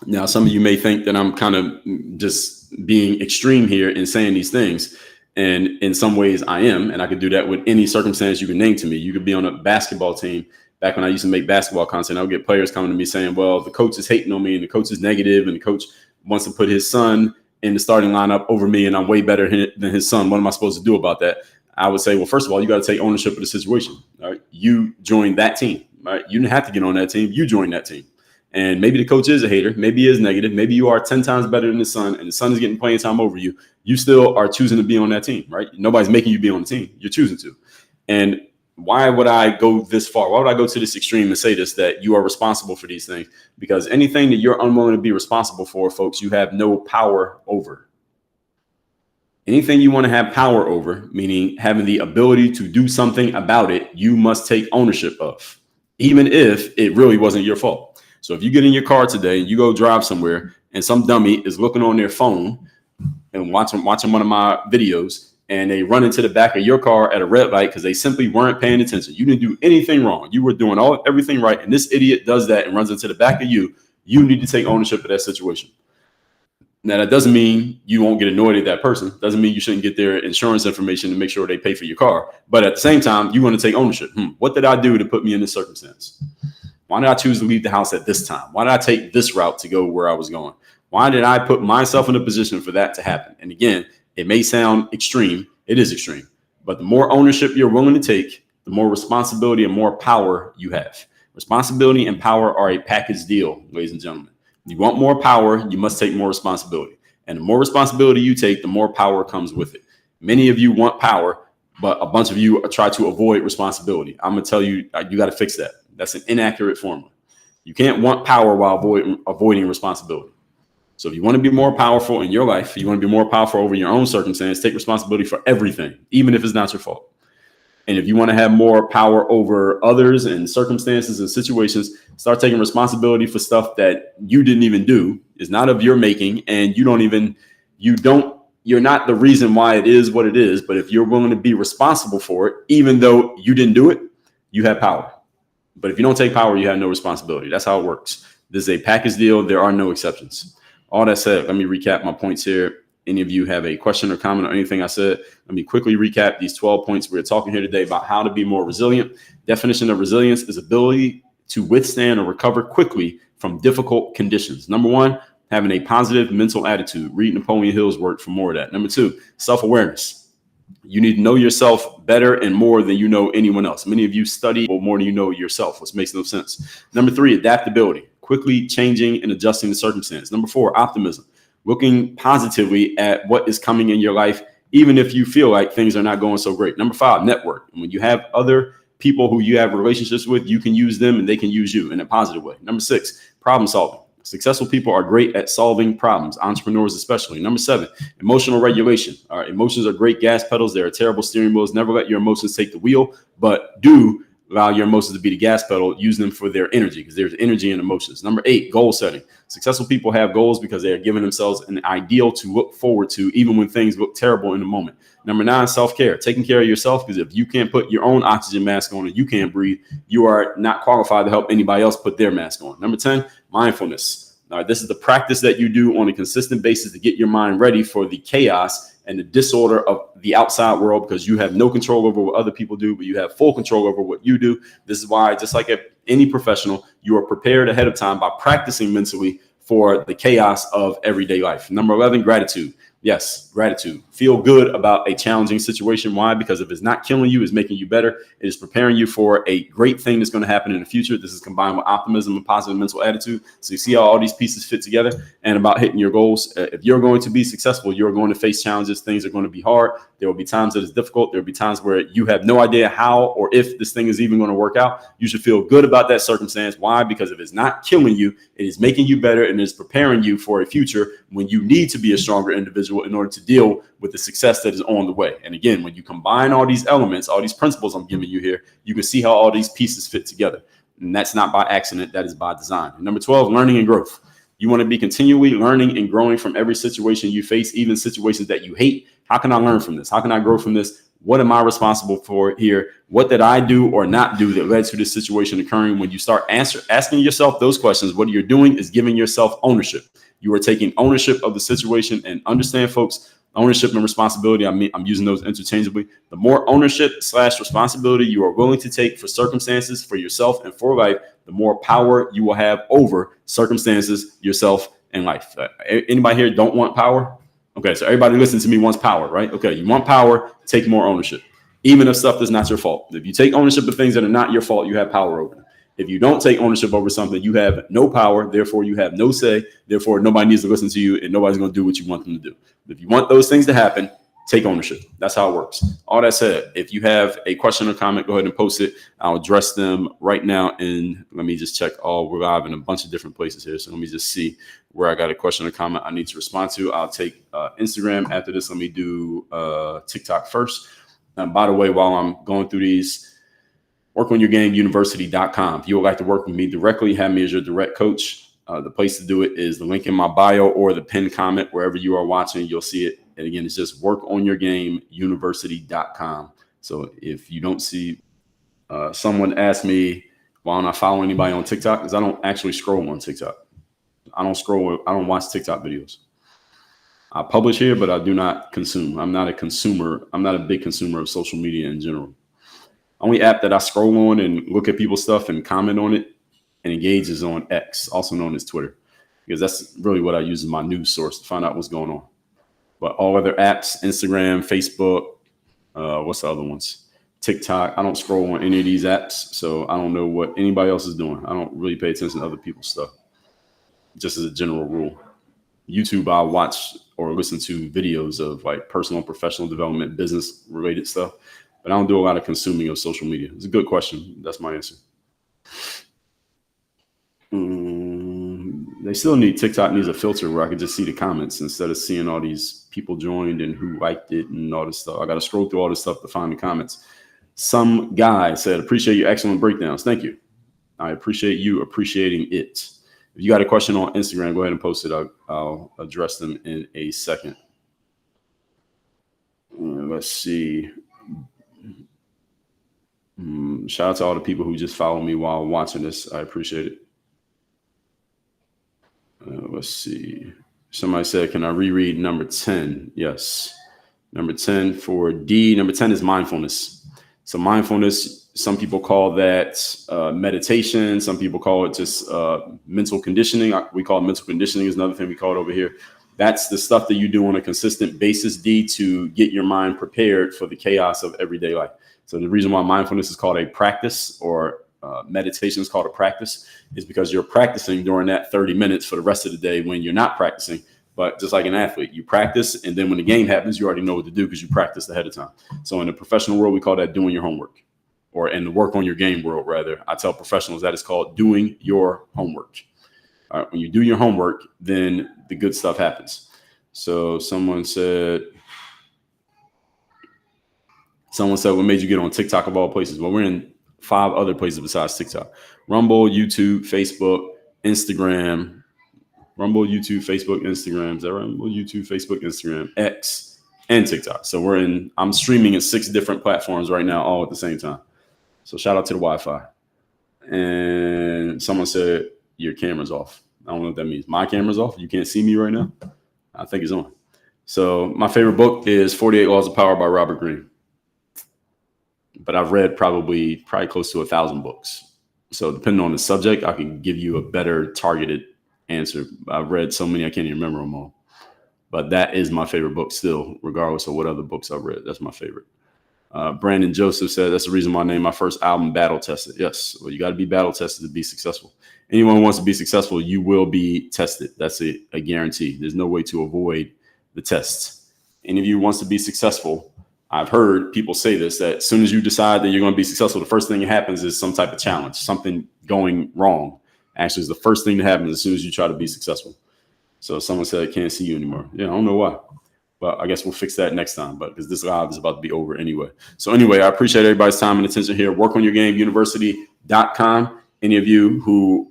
Now, some of you may think that I'm kind of just being extreme here in saying these things. And in some ways I am. And I could do that with any circumstance you can name to me. You could be on a basketball team. Back when I used to make basketball content, I would get players coming to me saying, well, the coach is hating on me and the coach is negative and the coach wants to put his son in the starting lineup over me and I'm way better than his son. What am I supposed to do about that? I would say, well, first of all, you got to take ownership of the situation. All right? You joined that team. Right? You didn't have to get on that team. You joined that team. And maybe the coach is a hater. Maybe he is negative. Maybe you are 10 times better than the son and the son is getting playing time over you. You still are choosing to be on that team, right? Nobody's making you be on the team. You're choosing to. And why would I go this far? Why would I go to this extreme and say this, that you are responsible for these things? Because anything that you're unwilling to be responsible for, folks, you have no power over. Anything you want to have power over, meaning having the ability to do something about it, you must take ownership of, even if it really wasn't your fault. So if you get in your car today and you go drive somewhere and some dummy is looking on their phone and watching one of my videos and they run into the back of your car at a red light because they simply weren't paying attention. You didn't do anything wrong. You were doing everything right. And this idiot does that and runs into the back of you. You need to take ownership of that situation. Now, that doesn't mean you won't get annoyed at that person. Doesn't mean you shouldn't get their insurance information to make sure they pay for your car. But at the same time, you want to take ownership. What did I do to put me in this circumstance? Why did I choose to leave the house at this time? Why did I take this route to go where I was going? Why did I put myself in a position for that to happen? And again, it may sound extreme. It is extreme. But the more ownership you're willing to take, the more responsibility and more power you have. Responsibility and power are a package deal, ladies and gentlemen. You want more power, you must take more responsibility. And the more responsibility you take, the more power comes with it. Many of you want power, but a bunch of you try to avoid responsibility. I'm going to tell you, you got to fix that. That's an inaccurate formula. You can't want power while avoiding responsibility. So if you want to be more powerful in your life, you want to be more powerful over your own circumstance, take responsibility for everything, even if it's not your fault. And if you want to have more power over others and circumstances and situations, start taking responsibility for stuff that you didn't even do, is not of your making, and you're not the reason why it is what it is. But if you're willing to be responsible for it, even though you didn't do it, you have power. But if you don't take power, you have no responsibility. That's how it works. This is a package deal. There are no exceptions. All that said, let me recap my points here. Any of you have a question or comment on anything I said? Let me quickly recap these 12 points. We're talking here today about how to be more resilient. Definition of resilience is ability to withstand or recover quickly from difficult conditions. Number one, having a positive mental attitude. Read Napoleon Hill's work for more of that. Number two, self-awareness. You need to know yourself better and more than you know anyone else. Many of you study more than you know yourself, which makes no sense. Number three, adaptability. Quickly changing and adjusting the circumstance. Number four, optimism. Looking positively at what is coming in your life, even if you feel like things are not going so great. Number five, network. And when you have other people who you have relationships with, you can use them and they can use you in a positive way. Number six, problem solving. Successful people are great at solving problems, entrepreneurs especially. Number seven, emotional regulation. All right, emotions are great gas pedals. They're terrible steering wheels. Never let your emotions take the wheel, but do allow your emotions to be the gas pedal. Use them for their energy, because there's energy in emotions. Number eight, goal setting. Successful people have goals because they are giving themselves an ideal to look forward to, even when things look terrible in the moment. Number nine, self-care. Taking care of yourself, because if you can't put your own oxygen mask on and you can't breathe, you are not qualified to help anybody else put their mask on. Number 10, mindfulness. All right, this is the practice that you do on a consistent basis to get your mind ready for the chaos and the disorder of the outside world, because you have no control over what other people do, but you have full control over what you do. This is why, just like any professional, you are prepared ahead of time by practicing mentally for the chaos of everyday life. Number 11, gratitude. Yes, gratitude. Feel good about a challenging situation. Why? Because if it's not killing you, it's making you better. It is preparing you for a great thing that's going to happen in the future. This is combined with optimism and positive mental attitude. So you see how all these pieces fit together, and about hitting your goals. If you're going to be successful, you're going to face challenges. Things are going to be hard. There will be times that it's difficult. There will be times where you have no idea how or if this thing is even going to work out. You should feel good about that circumstance. Why? Because if it's not killing you, it is making you better and is preparing you for a future when you need to be a stronger individual in order to deal with the success that is on the way. And again, when you combine all these elements, all these principles I'm giving you here, you can see how all these pieces fit together. And that's not by accident. That is by design. And number 12, learning and growth. You want to be continually learning and growing from every situation you face, even situations that you hate. How can I learn from this? How can I grow from this? What am I responsible for here? What did I do or not do that led to this situation occurring? When you start asking yourself those questions, what you're doing is giving yourself ownership. You are taking ownership of the situation. And understand, folks, ownership and responsibility, I'm using those interchangeably. The more ownership / responsibility you are willing to take for circumstances, for yourself, and for life, the more power you will have over circumstances, yourself, and life. Anybody here don't want power? Okay, so everybody listening to me wants power, right? Okay, you want power, take more ownership, even if stuff is not your fault. If you take ownership of things that are not your fault, you have power over them. If you don't take ownership over something, you have no power. Therefore, you have no say. Therefore, nobody needs to listen to you, and nobody's going to do what you want them to do. If you want those things to happen, take ownership. That's how it works. All that said, if you have a question or comment, go ahead and post it. I'll address them right now. And let me just check we're live in a bunch of different places here. So let me just see where I got a question or comment I need to respond to. I'll take Instagram after this. Let me do TikTok first. By the way, while I'm going through these, workonyourgameuniversity.com. If you would like to work with me directly, have me as your direct coach. The place to do it is the link in my bio or the pinned comment. Wherever you are watching, you'll see it. And again, it's just workonyourgameuniversity.com. So if you don't see, someone asked me, why don't I follow anybody on TikTok? Because I don't actually scroll on TikTok. I don't watch TikTok videos. I publish here, but I do not consume. I'm not a consumer. I'm not a big consumer of social media in general. Only app that I scroll on and look at people's stuff and comment on it and Engage is on X, also known as Twitter, because that's really what I use as my news source to find out what's going on. But all other apps, Instagram, Facebook, what's the other ones? TikTok. I don't scroll on any of these apps, so I don't know what anybody else is doing. I don't really pay attention to other people's stuff, just as a general rule. YouTube, I'll watch or listen to videos of like personal and professional development, business related stuff, but I don't do a lot of consuming of social media. It's a good question. That's my answer. They still need TikTok needs a filter where I could just see the comments instead of seeing all these people joined and who liked it and all this stuff. I got to scroll through all this stuff to find the comments. Some guy said, appreciate your excellent breakdowns. Thank you. I appreciate you appreciating it. If you got a question on Instagram, go ahead and post it. I'll address them in a second. Let's see. Shout out to all the people who just follow me while watching this. I appreciate it. Let's see. Somebody said, can I reread number 10? Yes. Number 10 for D. Number 10 is mindfulness. So mindfulness, some people call that meditation. Some people call it just mental conditioning. We call it mental conditioning is another thing we call it over here. That's the stuff that you do on a consistent basis, D, to get your mind prepared for the chaos of everyday life. So the reason why mindfulness is called a practice or meditation is called a practice is because you're practicing during that 30 minutes for the rest of the day when you're not practicing. But just like an athlete, you practice, and then when the game happens, you already know what to do because you practiced ahead of time. So in the professional world, we call that doing your homework, or in the work on your game world, rather. I tell professionals that it's called doing your homework. All right, when you do your homework, then the good stuff happens. So someone said, what made you get on TikTok of all places? Well, we're in 5 other places besides TikTok: Rumble, YouTube, Facebook, Instagram. Rumble, YouTube, Facebook, Instagram. Is that right? Rumble, YouTube, Facebook, Instagram, X, and TikTok. So I'm streaming in 6 different platforms right now, all at the same time. So shout out to the Wi-Fi. And someone said, your camera's off. I don't know what that means. My camera's off. You can't see me right now. I think it's on. So my favorite book is 48 Laws of Power by Robert Greene. But I've read probably close to 1,000 books. So depending on the subject, I can give you a better targeted answer. I've read so many, I can't even remember them all. But that is my favorite book still, regardless of what other books I've read. That's my favorite. Brandon Joseph said, that's the reason why I named my first album Battle Tested. Yes, well, you got to be battle tested to be successful. Anyone who wants to be successful, you will be tested. That's a guarantee. There's no way to avoid the tests. Any of you who wants to be successful, I've heard people say this, that as soon as you decide that you're going to be successful, the first thing that happens is some type of challenge, something going wrong. Actually, is the first thing that happens as soon as you try to be successful. So someone said, I can't see you anymore. Yeah, I don't know why. But I guess we'll fix that next time. But because this live is about to be over anyway. So anyway, I appreciate everybody's time and attention here. WorkOnYourGameUniversity.com. Any of you who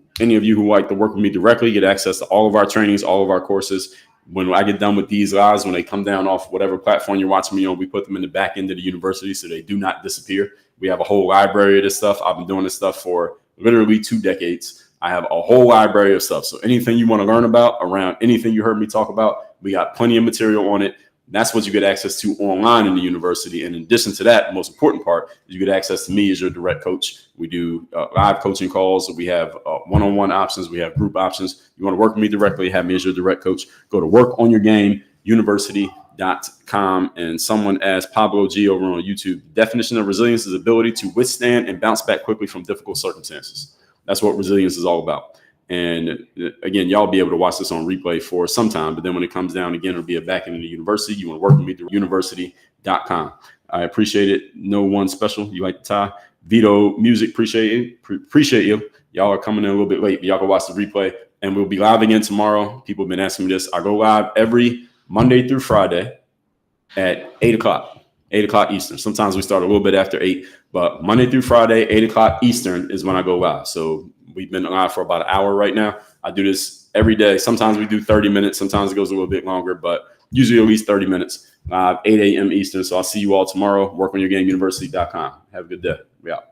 like to work with me directly, get access to all of our trainings, all of our courses. When I get done with these lives, when they come down off whatever platform you're watching me on, we put them in the back end of the university so they do not disappear. We have a whole library of this stuff. I've been doing this stuff for literally 2 decades. I have a whole library of stuff. So anything you want to learn about around anything you heard me talk about, we got plenty of material on it. That's what you get access to online in the university. And in addition to that, the most important part is you get access to me as your direct coach. We do live coaching calls. We have one-on-one options. We have group options. You want to work with me directly, have me as your direct coach. Go to WorkOnYourGameUniversity.com. And someone asked Pablo G over on YouTube, definition of resilience is ability to withstand and bounce back quickly from difficult circumstances. That's what resilience is all about. And again, y'all be able to watch this on replay for some time. But then when it comes down again, it'll be a back end of the university. You want to work with me through university.com. I appreciate it. No one special. You like the tie. Vito Music, appreciate you. Y'all are coming in a little bit late, but y'all can watch the replay. And we'll be live again tomorrow. People have been asking me this. I go live every Monday through Friday at 8 o'clock Eastern. Sometimes we start a little bit after 8, but Monday through Friday, 8 o'clock Eastern is when I go live. So we've been live for about an hour right now. I do this every day. Sometimes we do 30 minutes. Sometimes it goes a little bit longer, but usually at least 30 minutes, 8 a.m. Eastern. So I'll see you all tomorrow. WorkOnYourGameUniversity.com. Have a good day. We out.